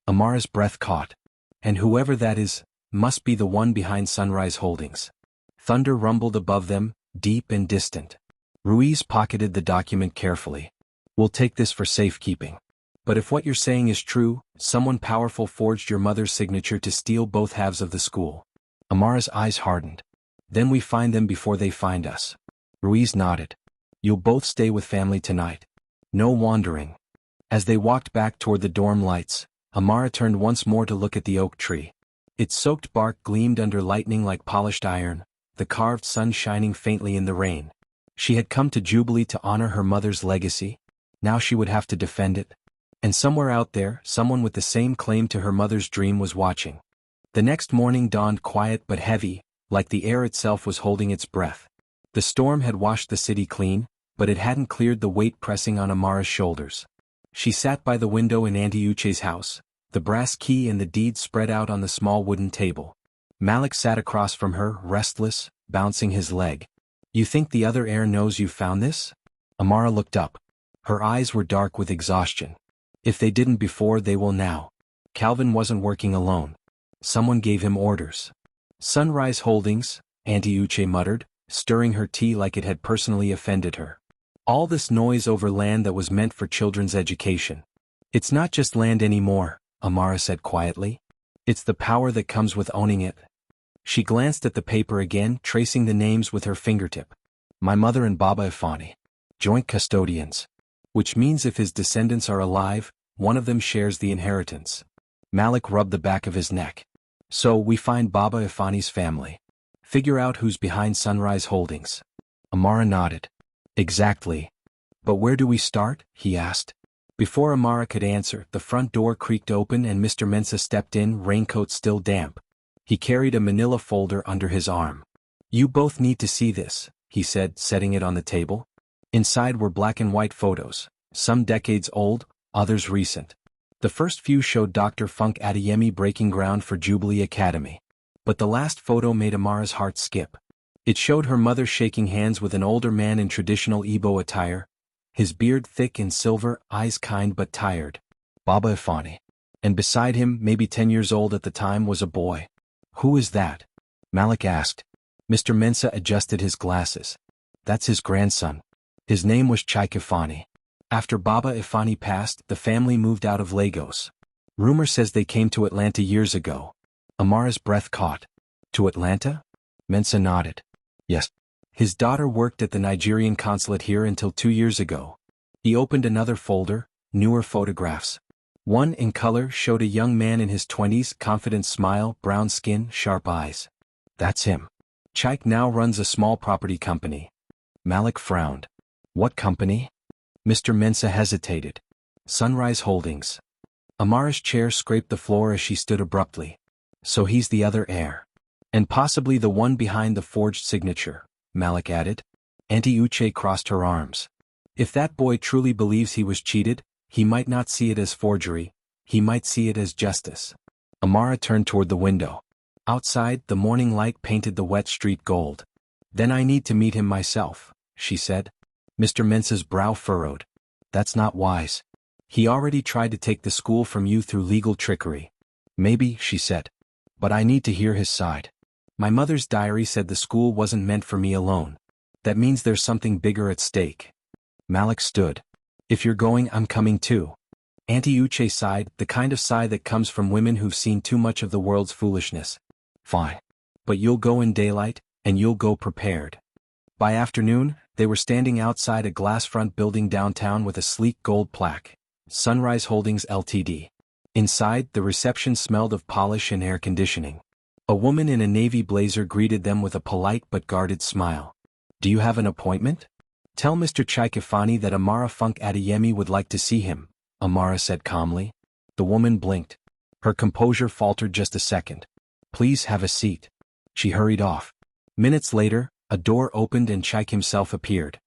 Amara's breath caught. "And whoever that is, must be the one behind Sunrise Holdings." Thunder rumbled above them, deep and distant. Ruiz pocketed the document carefully. "We'll take this for safekeeping. But if what you're saying is true, someone powerful forged your mother's signature to steal both halves of the school." Amara's eyes hardened. "Then we find them before they find us." Ruiz nodded. "You'll both stay with family tonight. No wandering. As they walked back toward the dorm lights, Amara turned once more to look at the oak tree. Its soaked bark gleamed under lightning like polished iron, the carved sun shining faintly in the rain. She had come to Jubilee to honor her mother's legacy. Now she would have to defend it. And somewhere out there, someone with the same claim to her mother's dream was watching. The next morning dawned quiet but heavy, like the air itself was holding its breath. The storm had washed the city clean, but it hadn't cleared the weight pressing on Amara's shoulders. She sat by the window in Auntie Uche's house, the brass key and the deed spread out on the small wooden table. Malik sat across from her, restless, bouncing his leg. "You think the other heir knows you found this?" Amara looked up. Her eyes were dark with exhaustion. "If they didn't before, they will now." Calvin wasn't working alone. Someone gave him orders. "Sunrise Holdings," Auntie Uche muttered, stirring her tea like it had personally offended her. "All this noise over land that was meant for children's education. It's not just land anymore," Amara said quietly. "It's the power that comes with owning it." She glanced at the paper again, tracing the names with her fingertip. "My mother and Baba Ifani. Joint custodians. Which means if his descendants are alive, one of them shares the inheritance." Malik rubbed the back of his neck. "So we find Baba Ifani's family. Figure out who's behind Sunrise Holdings." Amara nodded. "Exactly. But where do we start?" he asked. Before Amara could answer, the front door creaked open and Mr. Mensah stepped in, raincoat still damp. He carried a manila folder under his arm. "You both need to see this," he said, setting it on the table. Inside were black and white photos, some decades old, others recent. The first few showed Dr. Funke Adeyemi breaking ground for Jubilee Academy. But the last photo made Amara's heart skip. It showed her mother shaking hands with an older man in traditional Igbo attire, his beard thick and silver, eyes kind but tired. Baba Ifani. And beside him, maybe 10 years old at the time, was a boy. "Who is that?" Malik asked. Mr. Mensah adjusted his glasses. "That's his grandson. His name was Chike Ifani. After Baba Ifani passed, the family moved out of Lagos. Rumor says they came to Atlanta years ago." Amara's breath caught. "To Atlanta?" Mensah nodded. "Yes. His daughter worked at the Nigerian consulate here until 2 years ago." He opened another folder, newer photographs. One in color showed a young man in his 20s, confident smile, brown skin, sharp eyes. "That's him. Chike now runs a small property company." Malik frowned. "What company?" Mr. Mensah hesitated. "Sunrise Holdings." Amara's chair scraped the floor as she stood abruptly. "So he's the other heir. And possibly the one behind the forged signature," Malik added. Auntie Uche crossed her arms. "If that boy truly believes he was cheated, he might not see it as forgery, he might see it as justice." Amara turned toward the window. Outside, the morning light painted the wet street gold. "Then I need to meet him myself," she said. Mr. Mensah's brow furrowed. "That's not wise. He already tried to take the school from you through legal trickery." "Maybe," she said. "But I need to hear his side. My mother's diary said the school wasn't meant for me alone. That means there's something bigger at stake." Malik stood. "If you're going, I'm coming too." Auntie Uche sighed, the kind of sigh that comes from women who've seen too much of the world's foolishness. "Fine. But you'll go in daylight, and you'll go prepared." By afternoon, they were standing outside a glass-front building downtown with a sleek gold plaque, Sunrise Holdings Ltd. Inside, the reception smelled of polish and air conditioning. A woman in a navy blazer greeted them with a polite but guarded smile. "Do you have an appointment?" "Tell Mr. Chike Ifani that Amara Funke Adeyemi would like to see him," Amara said calmly. The woman blinked. Her composure faltered just a second. "Please have a seat." She hurried off. Minutes later, a door opened and Chike himself appeared.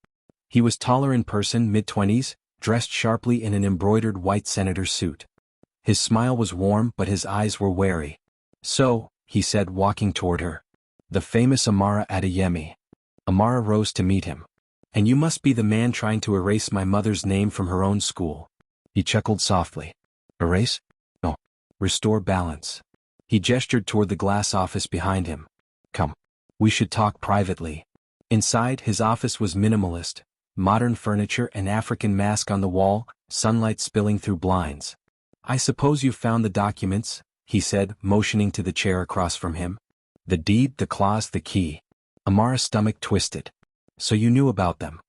He was taller in person, mid-20s, dressed sharply in an embroidered white senator suit. His smile was warm but his eyes were wary. "So," he said, walking toward her. "The famous Amara Adeyemi." Amara rose to meet him. "And you must be the man trying to erase my mother's name from her own school." He chuckled softly. "Erase? No. Restore balance." He gestured toward the glass office behind him. "Come. We should talk privately." Inside, his office was minimalist, modern furniture, an African mask on the wall, sunlight spilling through blinds. "I suppose you found the documents," he said, motioning to the chair across from him. "The deed, the clause, the key." Amara's stomach twisted. "So you knew about them."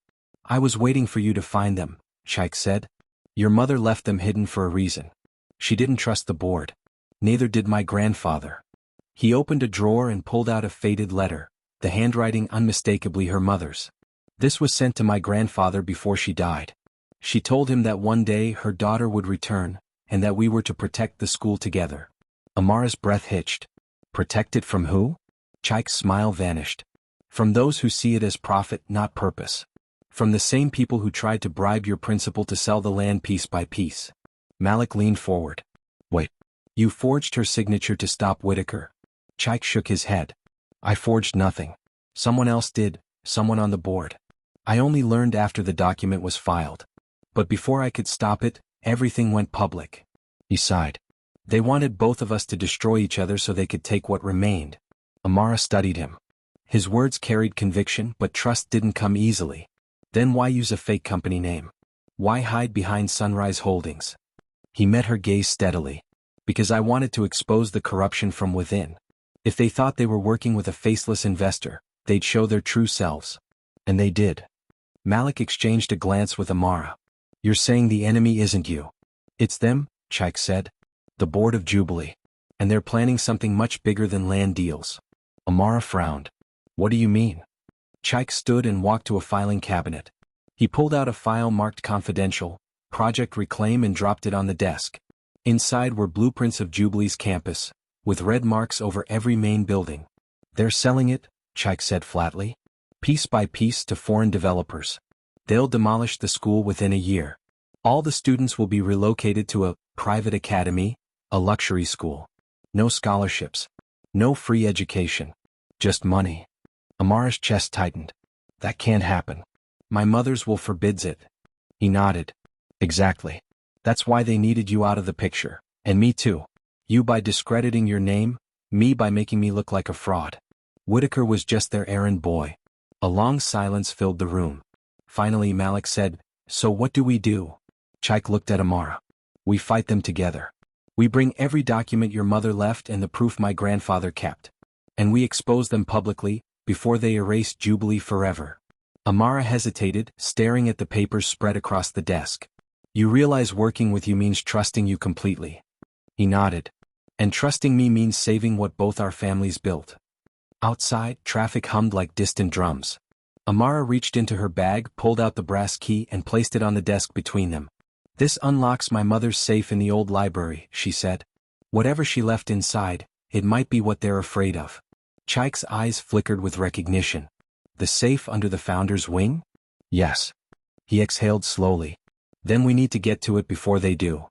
"I was waiting for you to find them," Chike said. Your mother left them hidden for a reason. She didn't trust the board. Neither did my grandfather. He opened a drawer and pulled out a faded letter, the handwriting unmistakably her mother's. This was sent to my grandfather before she died. She told him that one day her daughter would return, and that we were to protect the school together. Amara's breath hitched. Protect it from who? Chike's smile vanished. From those who see it as profit, not purpose. From the same people who tried to bribe your principal to sell the land piece by piece. Malik leaned forward. Wait. You forged her signature to stop Whitaker? Chike shook his head. I forged nothing. Someone else did, someone on the board. I only learned after the document was filed. But before I could stop it, everything went public. He sighed. They wanted both of us to destroy each other so they could take what remained. Amara studied him. His words carried conviction, but trust didn't come easily. Then why use a fake company name? Why hide behind Sunrise Holdings? He met her gaze steadily. Because I wanted to expose the corruption from within. If they thought they were working with a faceless investor, they'd show their true selves. And they did. Malik exchanged a glance with Amara. You're saying the enemy isn't you. It's them, Chike said. The board of Jubilee. And they're planning something much bigger than land deals. Amara frowned. What do you mean? Chike stood and walked to a filing cabinet. He pulled out a file marked confidential, Project Reclaim, and dropped it on the desk. Inside were blueprints of Jubilee's campus, with red marks over every main building. They're selling it, Chike said flatly. Piece by piece to foreign developers. They'll demolish the school within a year. All the students will be relocated to a private academy, a luxury school. No scholarships. No free education. Just money. Amara's chest tightened. That can't happen. My mother's will forbids it. He nodded. Exactly. That's why they needed you out of the picture. And me too. You by discrediting your name, me by making me look like a fraud. Whitaker was just their errand boy. A long silence filled the room. Finally Malik said, So what do we do? Chike looked at Amara. We fight them together. We bring every document your mother left and the proof my grandfather kept. And we expose them publicly, before they erase Jubilee forever. Amara hesitated, staring at the papers spread across the desk. You realize working with you means trusting you completely. He nodded. And trusting me means saving what both our families built. Outside, traffic hummed like distant drums. Amara reached into her bag, pulled out the brass key and placed it on the desk between them. This unlocks my mother's safe in the old library, she said. Whatever she left inside, it might be what they're afraid of. Chike's eyes flickered with recognition. The safe under the founder's wing? Yes. He exhaled slowly. Then we need to get to it before they do.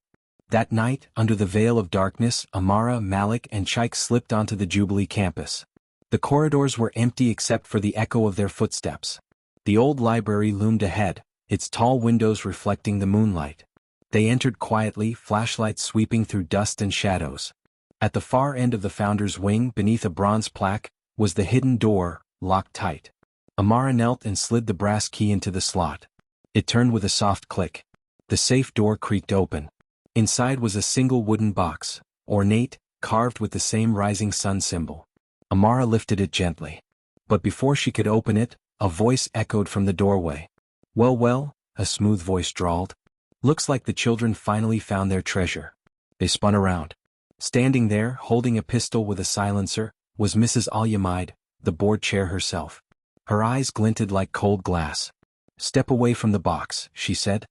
That night, under the veil of darkness, Amara, Malik, and Chike slipped onto the Jubilee campus. The corridors were empty except for the echo of their footsteps. The old library loomed ahead, its tall windows reflecting the moonlight. They entered quietly, flashlights sweeping through dust and shadows. At the far end of the founder's wing, beneath a bronze plaque, was the hidden door, locked tight. Amara knelt and slid the brass key into the slot. It turned with a soft click. The safe door creaked open. Inside was a single wooden box, ornate, carved with the same rising sun symbol. Amara lifted it gently. But before she could open it, a voice echoed from the doorway. Well, a smooth voice drawled. Looks like the children finally found their treasure. They spun around. Standing there, holding a pistol with a silencer, was Mrs. Olumide, the board chair herself. Her eyes glinted like cold glass. Step away from the box, she said.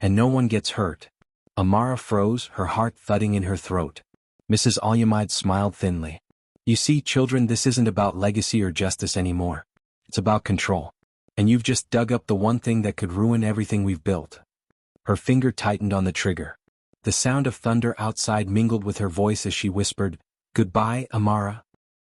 And no one gets hurt. Amara froze, her heart thudding in her throat. Mrs. Olumide smiled thinly. You see, children, this isn't about legacy or justice anymore. It's about control. And you've just dug up the one thing that could ruin everything we've built. Her finger tightened on the trigger. The sound of thunder outside mingled with her voice as she whispered, Goodbye, Amara.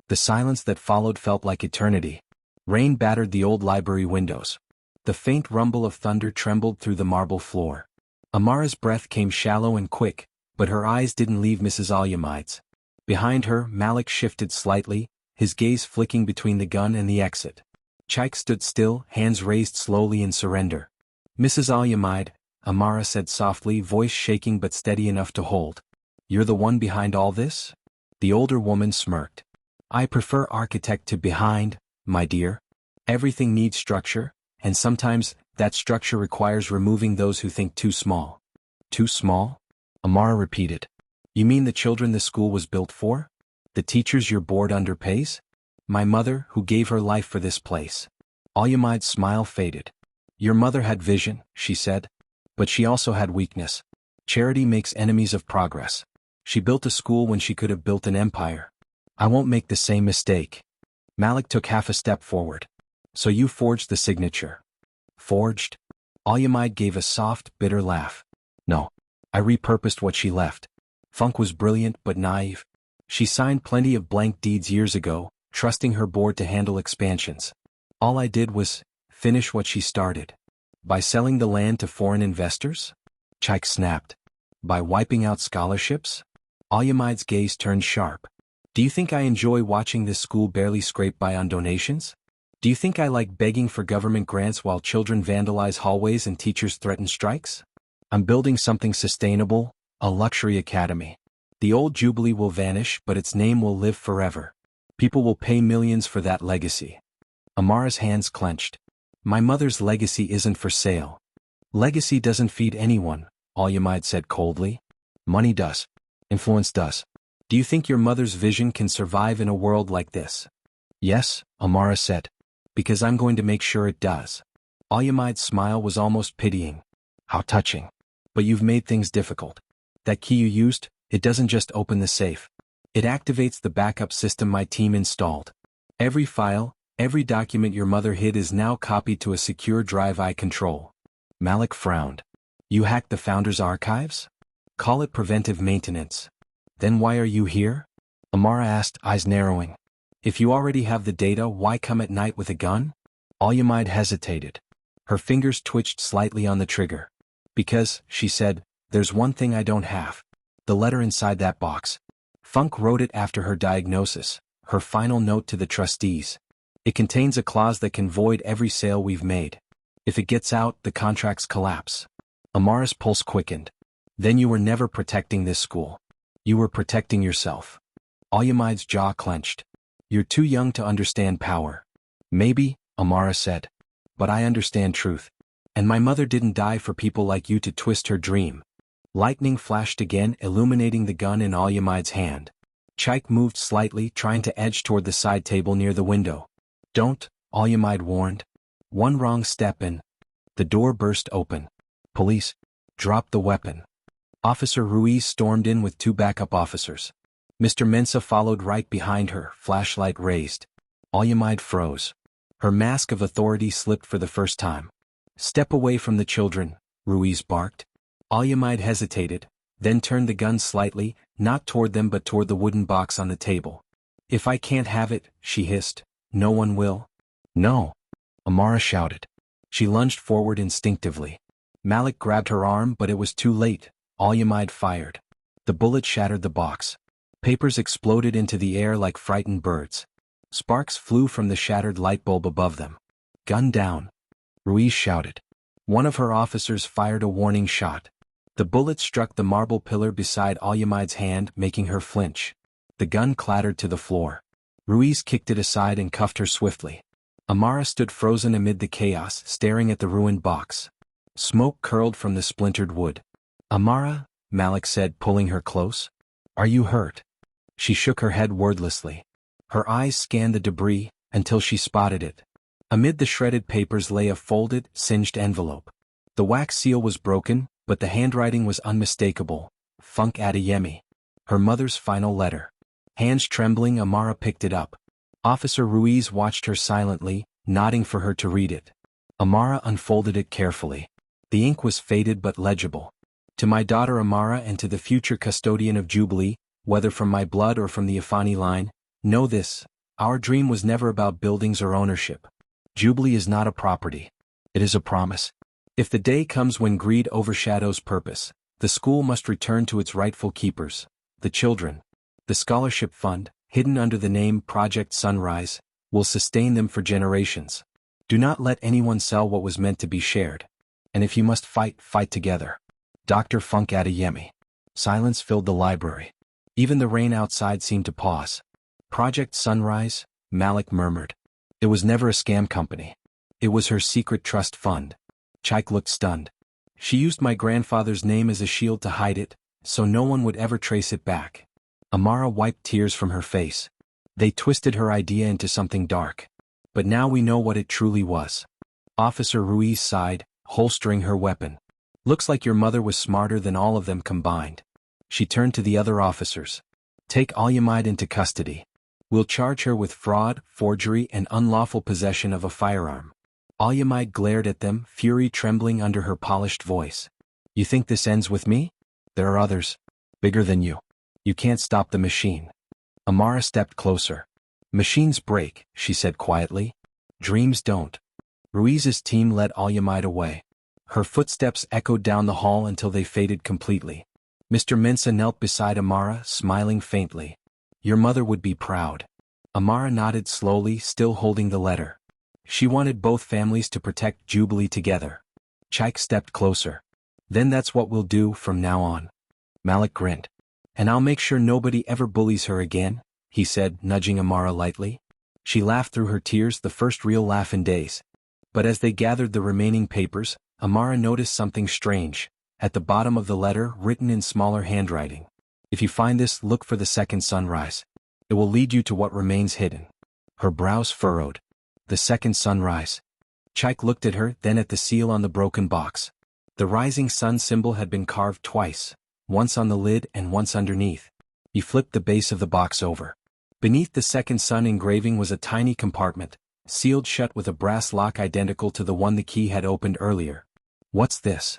The silence that followed felt like eternity. Rain battered the old library windows. The faint rumble of thunder trembled through the marble floor. Amara's breath came shallow and quick, but her eyes didn't leave Mrs. Olumide's. Behind her, Malik shifted slightly, his gaze flicking between the gun and the exit. Chike stood still, hands raised slowly in surrender. Mrs. Olumide, Amara said softly, voice shaking but steady enough to hold. You're the one behind all this? The older woman smirked. I prefer architect to behind, my dear. Everything needs structure, and sometimes That structure requires removing those who think too small. Too small? Amara repeated. You mean the children the school was built for? The teachers your board underpays? My mother, who gave her life for this place. Olumide's smile faded. Your mother had vision, she said. But she also had weakness. Charity makes enemies of progress. She built a school when she could have built an empire. I won't make the same mistake. Malik took half a step forward. So you forged the signature. Forged? Olumide gave a soft, bitter laugh. No. I repurposed what she left. Funk was brilliant but naive. She signed plenty of blank deeds years ago, trusting her board to handle expansions. All I did was finish what she started. By selling the land to foreign investors? Chike snapped. By wiping out scholarships? Olumide's gaze turned sharp. Do you think I enjoy watching this school barely scrape by on donations? Do you think I like begging for government grants while children vandalize hallways and teachers threaten strikes? I'm building something sustainable, a luxury academy. The old Jubilee will vanish, but its name will live forever. People will pay millions for that legacy. Amara's hands clenched. My mother's legacy isn't for sale. Legacy doesn't feed anyone, Olumide said coldly. Money does. Influence does. Do you think your mother's vision can survive in a world like this? Yes, Amara said. Because I'm going to make sure it does. Olumide's smile was almost pitying. How touching. But you've made things difficult. That key you used, it doesn't just open the safe. It activates the backup system my team installed. Every file, every document your mother hid is now copied to a secure drive I control. Malik frowned. You hacked the founder's archives? Call it preventive maintenance. Then why are you here? Amara asked, eyes narrowing. If you already have the data, why come at night with a gun? Olumide hesitated. Her fingers twitched slightly on the trigger. Because, she said, there's one thing I don't have. The letter inside that box. Funk wrote it after her diagnosis, her final note to the trustees. It contains a clause that can void every sale we've made. If it gets out, the contracts collapse. Amara's pulse quickened. Then you were never protecting this school. You were protecting yourself. Olumide's jaw clenched. You're too young to understand power. Maybe, Amara said. But I understand truth. And my mother didn't die for people like you to twist her dream. Lightning flashed again, illuminating the gun in Olumide's hand. Chike moved slightly, trying to edge toward the side table near the window. Don't, Olumide warned. One wrong step and... The door burst open. Police. Drop the weapon. Officer Ruiz stormed in with 2 backup officers. Mr. Mensah followed right behind her, flashlight raised. Olumide froze. Her mask of authority slipped for the first time. Step away from the children, Ruiz barked. Olumide hesitated, then turned the gun slightly, not toward them but toward the wooden box on the table. If I can't have it, she hissed, no one will. No. Amara shouted. She lunged forward instinctively. Malik grabbed her arm, but it was too late. Olumide fired. The bullet shattered the box. Papers exploded into the air like frightened birds. Sparks flew from the shattered light bulb above them. Gun down. Ruiz shouted. One of her officers fired a warning shot. The bullet struck the marble pillar beside Olumide's hand, making her flinch. The gun clattered to the floor. Ruiz kicked it aside and cuffed her swiftly. Amara stood frozen amid the chaos, staring at the ruined box. Smoke curled from the splintered wood. Amara, Malik said, pulling her close. Are you hurt? She shook her head wordlessly. Her eyes scanned the debris, until she spotted it. Amid the shredded papers lay a folded, singed envelope. The wax seal was broken, but the handwriting was unmistakable. Funke Adeyemi. Her mother's final letter. Hands trembling, Amara picked it up. Officer Ruiz watched her silently, nodding for her to read it. Amara unfolded it carefully. The ink was faded but legible. To my daughter Amara and to the future custodian of Jubilee, whether from my blood or from the Ifani line, know this, our dream was never about buildings or ownership. Jubilee is not a property. It is a promise. If the day comes when greed overshadows purpose, the school must return to its rightful keepers, the children. The scholarship fund, hidden under the name Project Sunrise, will sustain them for generations. Do not let anyone sell what was meant to be shared. And if you must fight, fight together. Dr. Funke Adeyemi. Silence filled the library. Even the rain outside seemed to pause. Project Sunrise, Malik murmured. It was never a scam company. It was her secret trust fund. Chike looked stunned. She used my grandfather's name as a shield to hide it, so no one would ever trace it back. Amara wiped tears from her face. They twisted her idea into something dark. But now we know what it truly was. Officer Ruiz sighed, holstering her weapon. Looks like your mother was smarter than all of them combined. She turned to the other officers. Take Olumide into custody. We'll charge her with fraud, forgery, and unlawful possession of a firearm. Olumide glared at them, fury trembling under her polished voice. You think this ends with me? There are others. Bigger than you. You can't stop the machine. Amara stepped closer. Machines break, she said quietly. Dreams don't. Ruiz's team led Olumide away. Her footsteps echoed down the hall until they faded completely. Mr. Mensah knelt beside Amara, smiling faintly. Your mother would be proud. Amara nodded slowly, still holding the letter. She wanted both families to protect Jubilee together. Chike stepped closer. Then that's what we'll do from now on. Malik grinned. And I'll make sure nobody ever bullies her again, he said, nudging Amara lightly. She laughed through her tears, the first real laugh in days. But as they gathered the remaining papers, Amara noticed something strange. At the bottom of the letter, written in smaller handwriting. If you find this, look for the second sunrise. It will lead you to what remains hidden. Her brows furrowed. The second sunrise. Chike looked at her, then at the seal on the broken box. The rising sun symbol had been carved twice, once on the lid and once underneath. He flipped the base of the box over. Beneath the second sun engraving was a tiny compartment, sealed shut with a brass lock identical to the one the key had opened earlier. What's this?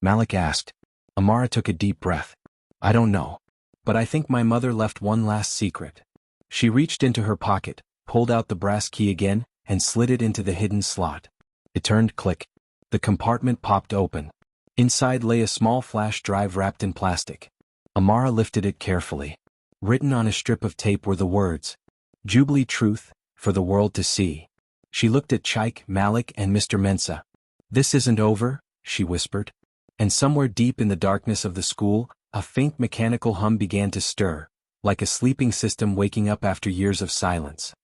Malik asked. Amara took a deep breath. I don't know. But I think my mother left one last secret. She reached into her pocket, pulled out the brass key again, and slid it into the hidden slot. It turned click. The compartment popped open. Inside lay a small flash drive wrapped in plastic. Amara lifted it carefully. Written on a strip of tape were the words, Jubilee Truth, for the world to see. She looked at Chike, Malik, and Mr. Mensah. This isn't over, she whispered. And somewhere deep in the darkness of the school, a faint mechanical hum began to stir, like a sleeping system waking up after years of silence.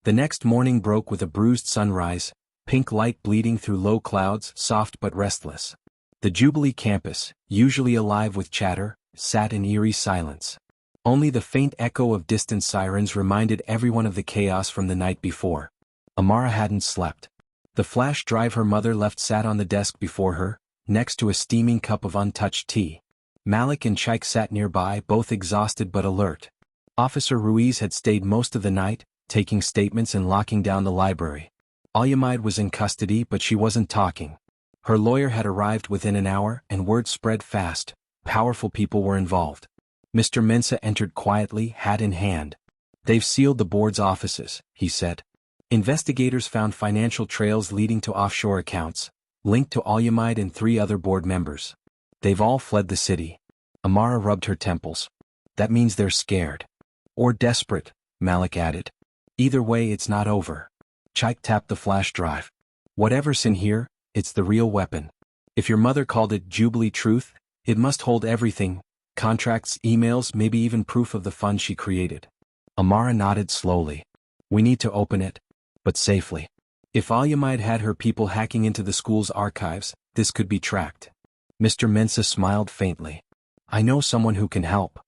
The next morning broke with a bruised sunrise, pink light bleeding through low clouds, soft but restless. The Jubilee campus, usually alive with chatter, sat in eerie silence. Only the faint echo of distant sirens reminded everyone of the chaos from the night before. Amara hadn't slept. The flash drive her mother left sat on the desk before her, next to a steaming cup of untouched tea. Malik and Chike sat nearby, both exhausted but alert. Officer Ruiz had stayed most of the night, taking statements and locking down the library. Olumide was in custody, but she wasn't talking. Her lawyer had arrived within an hour, and word spread fast. Powerful people were involved. Mr. Mensah entered quietly, hat in hand. They've sealed the board's offices, he said. Investigators found financial trails leading to offshore accounts, linked to Olumide and 3 other board members. They've all fled the city. Amara rubbed her temples. That means they're scared. Or desperate, Malik added. Either way, it's not over. Chike tapped the flash drive. Whatever's in here, it's the real weapon. If your mother called it Jubilee Truth, it must hold everything. Contracts, emails, maybe even proof of the fund she created. Amara nodded slowly. We need to open it. But safely. If Olumide had her people hacking into the school's archives, this could be tracked. Mr. Mensah smiled faintly. I know someone who can help.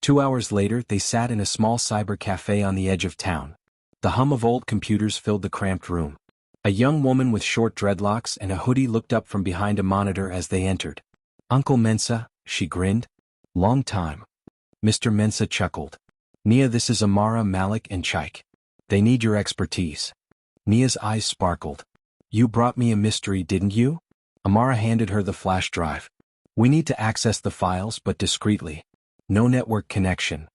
2 hours later, they sat in a small cyber cafe on the edge of town. The hum of old computers filled the cramped room. A young woman with short dreadlocks and a hoodie looked up from behind a monitor as they entered. Uncle Mensah, she grinned. Long time. Mr. Mensah chuckled. Nia, this is Amara, Malik, and Chike. They need your expertise. Nia's eyes sparkled. You brought me a mystery, didn't you? Amara handed her the flash drive. We need to access the files, but discreetly. No network connection.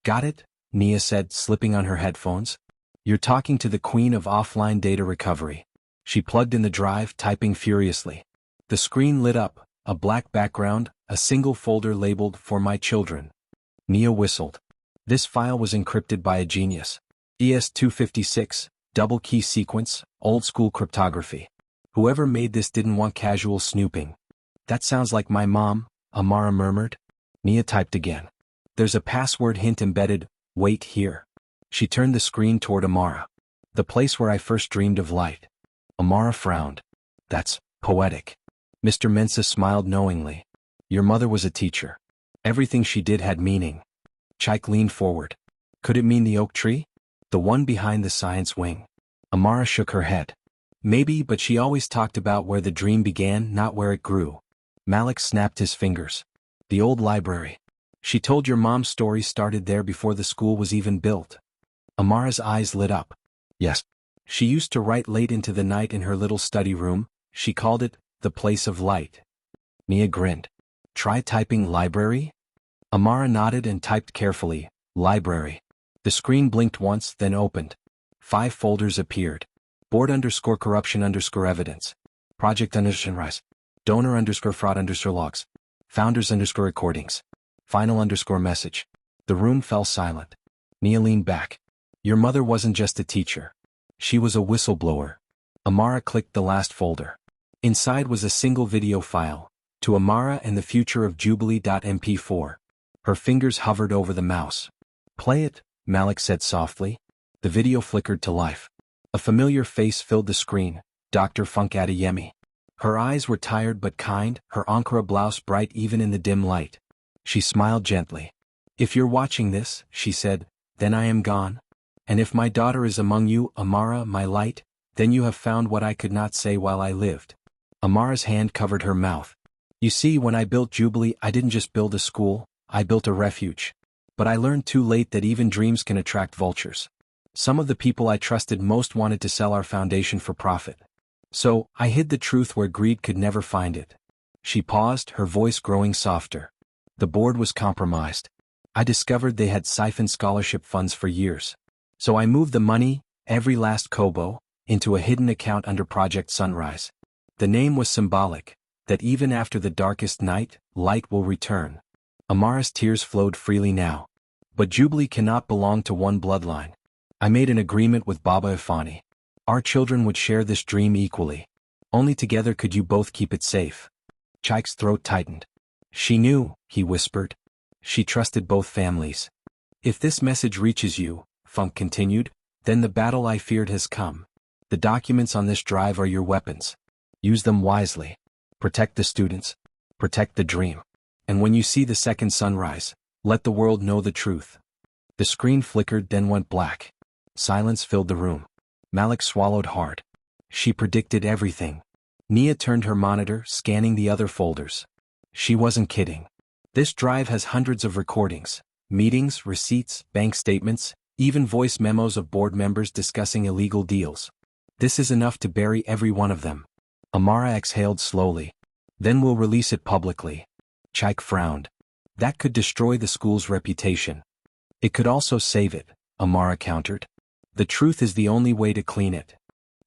Got it? Nia said, slipping on her headphones. You're talking to the queen of offline data recovery. She plugged in the drive, typing furiously. The screen lit up, a black background, a single folder labeled For My Children. Nia whistled. This file was encrypted by a genius. ES-256, double key sequence, old school cryptography. Whoever made this didn't want casual snooping. That sounds like my mom, Amara murmured. Nia typed again. There's a password hint embedded, wait here. She turned the screen toward Amara. The place where I first dreamed of light. Amara frowned. That's Poetic. Mr. Mensah smiled knowingly. Your mother was a teacher. Everything she did had meaning. Chike leaned forward. Could it mean the oak tree? The one behind the science wing? Amara shook her head. Maybe, but she always talked about where the dream began, not where it grew. Malik snapped his fingers. The old library. She told your mom's story started there before the school was even built. Amara's eyes lit up. Yes. She used to write late into the night in her little study room. She called it the place of light. Nia grinned. Try typing library? Amara nodded and typed carefully, library. The screen blinked once, then opened. 5 folders appeared. Board_corruption_evidence. Project_rise. Donor_fraud_logs. Founders_recordings. Final_message. The room fell silent. Nia leaned back. Your mother wasn't just a teacher. She was a whistleblower. Amara clicked the last folder. Inside was a single video file. To Amara and the future of Jubilee.mp4. Her fingers hovered over the mouse. Play it, Malik said softly. The video flickered to life. A familiar face filled the screen, Dr. Funke Adeyemi. Her eyes were tired but kind, her Ankara blouse bright even in the dim light. She smiled gently. If you're watching this, she said, then I am gone. And if my daughter is among you, Amara, my light, then you have found what I could not say while I lived. Amara's hand covered her mouth. You see, when I built Jubilee, I didn't just build a school, I built a refuge. But I learned too late that even dreams can attract vultures. Some of the people I trusted most wanted to sell our foundation for profit. So, I hid the truth where greed could never find it. She paused, her voice growing softer. The board was compromised. I discovered they had siphoned scholarship funds for years. So I moved the money, every last kobo, into a hidden account under Project Sunrise. The name was symbolic, that even after the darkest night, light will return. Amara's tears flowed freely now. But Jubilee cannot belong to one bloodline. I made an agreement with Baba Ifani. Our children would share this dream equally. Only together could you both keep it safe. Chike's throat tightened. She knew, he whispered. She trusted both families. If this message reaches you, Funk continued, then the battle I feared has come. The documents on this drive are your weapons. Use them wisely. Protect the students. Protect the dream. And when you see the second sunrise, let the world know the truth. The screen flickered, then went black. Silence filled the room. Malik swallowed hard. She predicted everything. Nia turned her monitor, scanning the other folders. She wasn't kidding. This drive has hundreds of recordings, meetings, receipts, bank statements, even voice memos of board members discussing illegal deals. This is enough to bury every one of them. Amara exhaled slowly. Then we'll release it publicly. Chike frowned. That could destroy the school's reputation. It could also save it, Amara countered. The truth is the only way to clean it.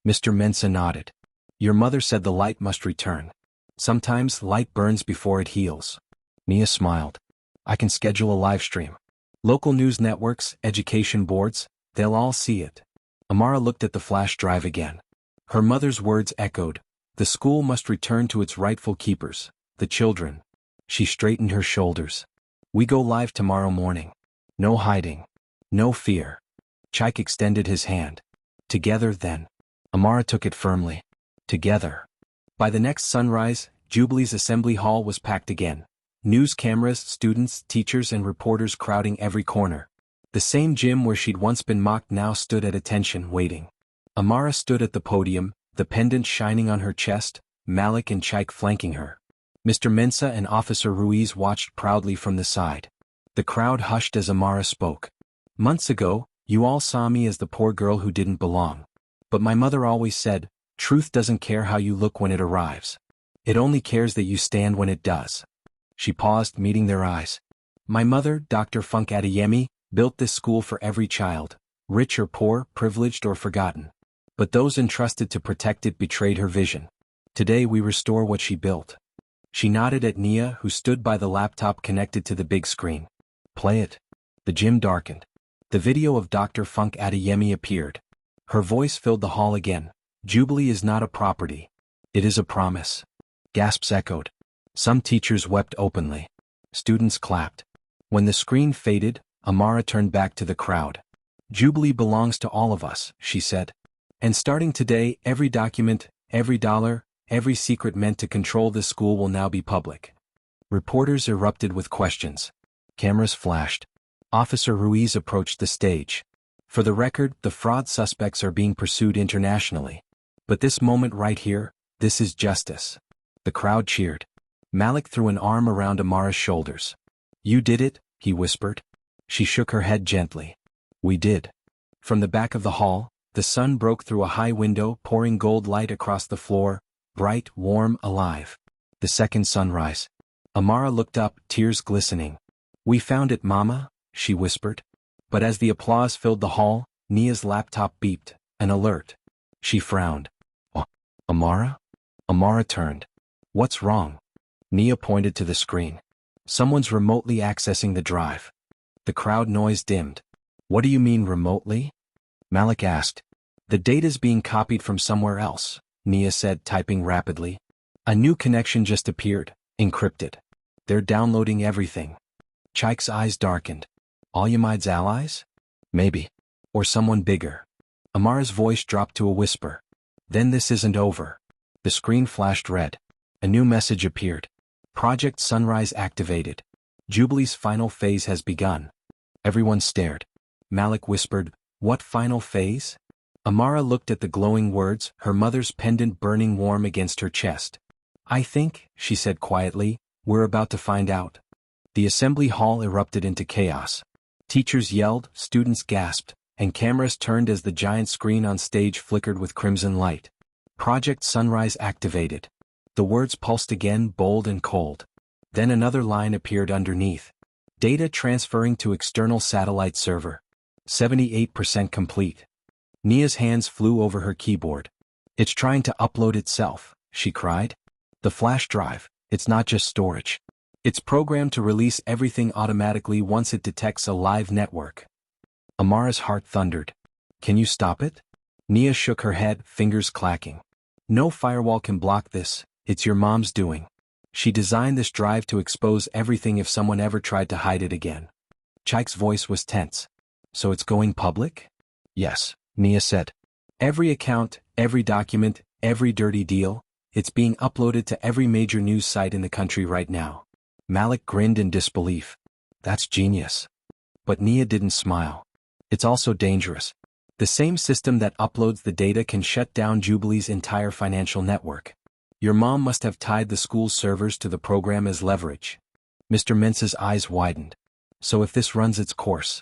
Mr. Mensah nodded. Your mother said the light must return. Sometimes light burns before it heals. Nia smiled. I can schedule a live stream. Local news networks, education boards, they'll all see it. Amara looked at the flash drive again. Her mother's words echoed. The school must return to its rightful keepers, the children. She straightened her shoulders. We go live tomorrow morning. No hiding. No fear. Chike extended his hand. Together then. Amara took it firmly. Together. By the next sunrise, Jubilee's assembly hall was packed again. News cameras, students, teachers and reporters crowding every corner. The same gym where she'd once been mocked now stood at attention, waiting. Amara stood at the podium, the pendant shining on her chest, Malik and Chike flanking her. Mr. Mensah and Officer Ruiz watched proudly from the side. The crowd hushed as Amara spoke. Months ago, you all saw me as the poor girl who didn't belong. But my mother always said, truth doesn't care how you look when it arrives. It only cares that you stand when it does. She paused, meeting their eyes. My mother, Dr. Funke Adeyemi, built this school for every child, rich or poor, privileged or forgotten. But those entrusted to protect it betrayed her vision. Today we restore what she built. She nodded at Nia, who stood by the laptop connected to the big screen. Play it. The gym darkened. The video of Dr. Funke Adeyemi appeared. Her voice filled the hall again. Jubilee is not a property. It is a promise. Gasps echoed. Some teachers wept openly. Students clapped. When the screen faded, Amara turned back to the crowd. Jubilee belongs to all of us, she said. And starting today, every document, every dollar, every secret meant to control this school will now be public. Reporters erupted with questions. Cameras flashed. Officer Ruiz approached the stage. For the record, the fraud suspects are being pursued internationally. But this moment right here, this is justice. The crowd cheered. Malik threw an arm around Amara's shoulders. You did it, he whispered. She shook her head gently. We did. From the back of the hall, the sun broke through a high window, pouring gold light across the floor, bright, warm, alive. The second sunrise. Amara looked up, tears glistening. We found it, Mama, she whispered. But as the applause filled the hall, Nia's laptop beeped, an alert. She frowned. Oh, Amara? Amara turned. What's wrong? Nia pointed to the screen. Someone's remotely accessing the drive. The crowd noise dimmed. What do you mean remotely? Malik asked. The data's being copied from somewhere else, Nia said, typing rapidly. A new connection just appeared, encrypted. They're downloading everything. Chaik's eyes darkened. Olumide's allies? Maybe. Or someone bigger. Amara's voice dropped to a whisper. Then this isn't over. The screen flashed red. A new message appeared. Project Sunrise activated. Jubilee's final phase has begun. Everyone stared. Malik whispered, What final phase? Amara looked at the glowing words, her mother's pendant burning warm against her chest. I think, she said quietly, we're about to find out. The assembly hall erupted into chaos. Teachers yelled, students gasped, and cameras turned as the giant screen on stage flickered with crimson light. Project Sunrise activated. The words pulsed again, bold and cold. Then another line appeared underneath. Data transferring to external satellite server. 78% complete. Nia's hands flew over her keyboard. It's trying to upload itself, she cried. The flash drive, it's not just storage. It's programmed to release everything automatically once it detects a live network. Amara's heart thundered. Can you stop it? Nia shook her head, fingers clacking. No firewall can block this, it's your mom's doing. She designed this drive to expose everything if someone ever tried to hide it again. Chaik's voice was tense. So it's going public? Yes, Nia said. Every account, every document, every dirty deal, it's being uploaded to every major news site in the country right now. Malik grinned in disbelief. That's genius. But Nia didn't smile. It's also dangerous. The same system that uploads the data can shut down Jubilee's entire financial network. Your mom must have tied the school's servers to the program as leverage. Mr. Mensa's eyes widened. So if this runs its course,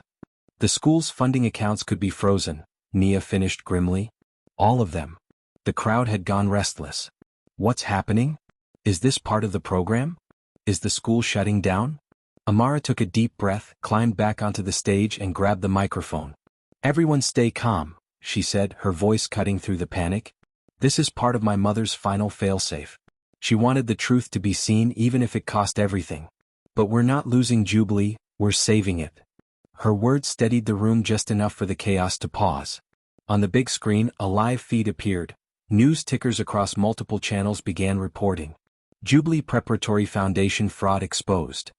the school's funding accounts could be frozen, Nia finished grimly. All of them. The crowd had gone restless. What's happening? Is this part of the program? Is the school shutting down? Amara took a deep breath, climbed back onto the stage and grabbed the microphone. Everyone stay calm, she said, her voice cutting through the panic. This is part of my mother's final failsafe. She wanted the truth to be seen even if it cost everything. But we're not losing Jubilee, we're saving it. Her words steadied the room just enough for the chaos to pause. On the big screen, a live feed appeared. News tickers across multiple channels began reporting. Jubilee Preparatory Foundation fraud exposed.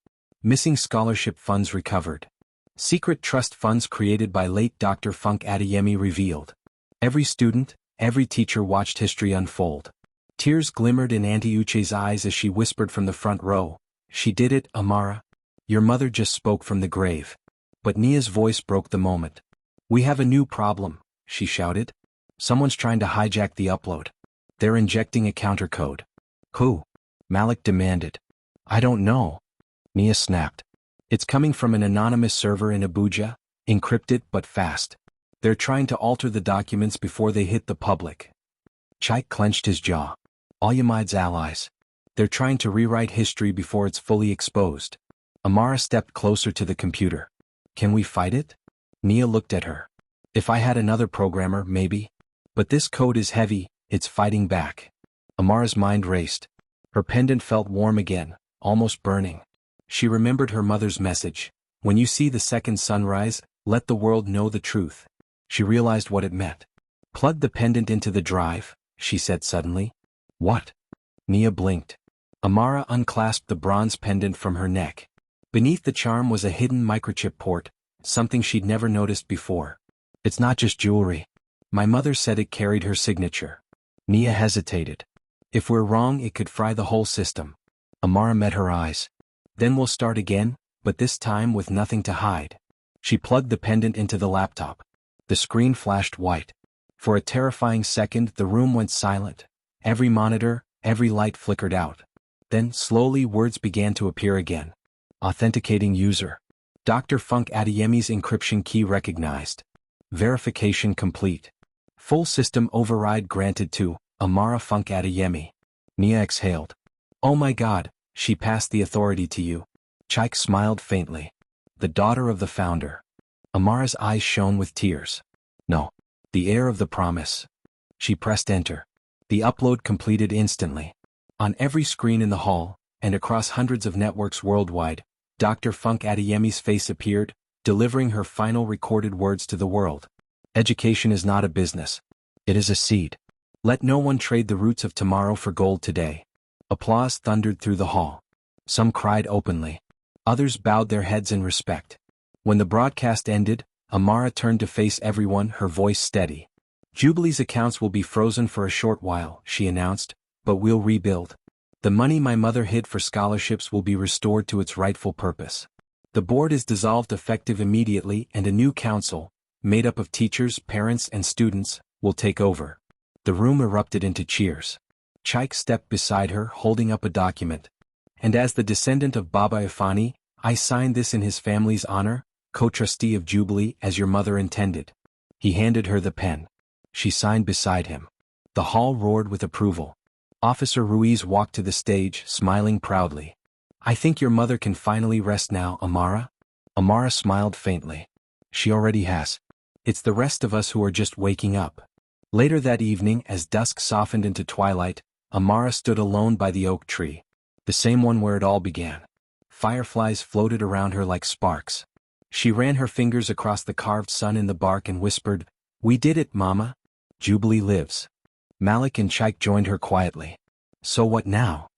Missing scholarship funds recovered. Secret trust funds created by late Dr. Funke Adeyemi revealed. Every student, every teacher watched history unfold. Tears glimmered in Auntie Uche's eyes as she whispered from the front row. She did it, Amara. Your mother just spoke from the grave. But Nia's voice broke the moment. We have a new problem, she shouted. Someone's trying to hijack the upload. They're injecting a countercode. Who? Malik demanded. I don't know. Nia snapped. It's coming from an anonymous server in Abuja, encrypted but fast. They're trying to alter the documents before they hit the public. Chaik clenched his jaw. Olumide's allies. They're trying to rewrite history before it's fully exposed. Amara stepped closer to the computer. Can we fight it? Nia looked at her. If I had another programmer, maybe. But this code is heavy, it's fighting back. Amara's mind raced. Her pendant felt warm again, almost burning. She remembered her mother's message. When you see the second sunrise, let the world know the truth. She realized what it meant. Plug the pendant into the drive, she said suddenly. What? Nia blinked. Amara unclasped the bronze pendant from her neck. Beneath the charm was a hidden microchip port, something she'd never noticed before. It's not just jewelry. My mother said it carried her signature. Nia hesitated. If we're wrong, it could fry the whole system. Amara met her eyes. Then we'll start again, but this time with nothing to hide. She plugged the pendant into the laptop. The screen flashed white. For a terrifying second, the room went silent. Every monitor, every light flickered out. Then, slowly, words began to appear again. Authenticating user. Dr. Funke Adeyemi's encryption key recognized. Verification complete. Full system override granted to Amara Funke Adeyemi. Nia exhaled. Oh my God, she passed the authority to you. Chike smiled faintly. The daughter of the founder. Amara's eyes shone with tears. No. The heir of the promise. She pressed enter. The upload completed instantly. On every screen in the hall, and across hundreds of networks worldwide, Dr. Funke Adeyemi's face appeared, delivering her final recorded words to the world. Education is not a business. It is a seed. Let no one trade the roots of tomorrow for gold today. Applause thundered through the hall. Some cried openly. Others bowed their heads in respect. When the broadcast ended, Amara turned to face everyone, her voice steady. Jubilee's accounts will be frozen for a short while, she announced, but we'll rebuild. The money my mother hid for scholarships will be restored to its rightful purpose. The board is dissolved effective immediately, and a new council, made up of teachers, parents, and students, will take over. The room erupted into cheers. Chike stepped beside her, holding up a document. And as the descendant of Baba Ifani, I sign this in his family's honor, co-trustee of Jubilee, as your mother intended. He handed her the pen. She signed beside him. The hall roared with approval. Officer Ruiz walked to the stage, smiling proudly. I think your mother can finally rest now, Amara. Amara smiled faintly. She already has. It's the rest of us who are just waking up. Later that evening, as dusk softened into twilight, Amara stood alone by the oak tree. The same one where it all began. Fireflies floated around her like sparks. She ran her fingers across the carved sun in the bark and whispered, We did it, Mama. Jubilee lives. Malik and Chike joined her quietly. So what now?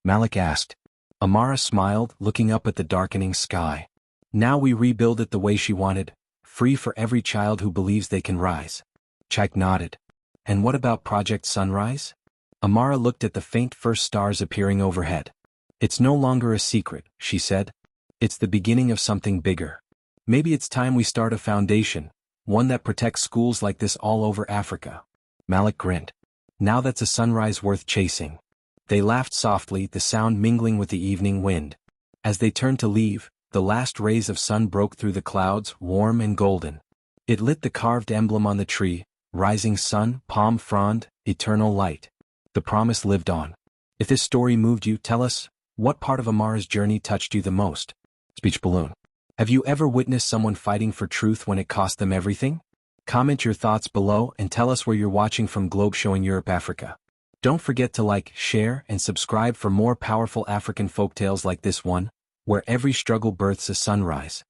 Malik asked. Amara smiled, looking up at the darkening sky. Now we rebuild it the way she wanted, free for every child who believes they can rise. Chike nodded. And what about Project Sunrise? Amara looked at the faint first stars appearing overhead. It's no longer a secret, she said. It's the beginning of something bigger. Maybe it's time we start a foundation, one that protects schools like this all over Africa. Malik grinned. Now that's a sunrise worth chasing. They laughed softly, the sound mingling with the evening wind. As they turned to leave, the last rays of sun broke through the clouds, warm and golden. It lit the carved emblem on the tree, rising sun, palm frond, eternal light. The promise lived on. If this story moved you, tell us, what part of Amara's journey touched you the most? Speech balloon. Have you ever witnessed someone fighting for truth when it cost them everything? Comment your thoughts below and tell us where you're watching from. Globe showing Europe, Africa. Don't forget to like, share, and subscribe for more powerful African folktales like this one, where every struggle births a sunrise.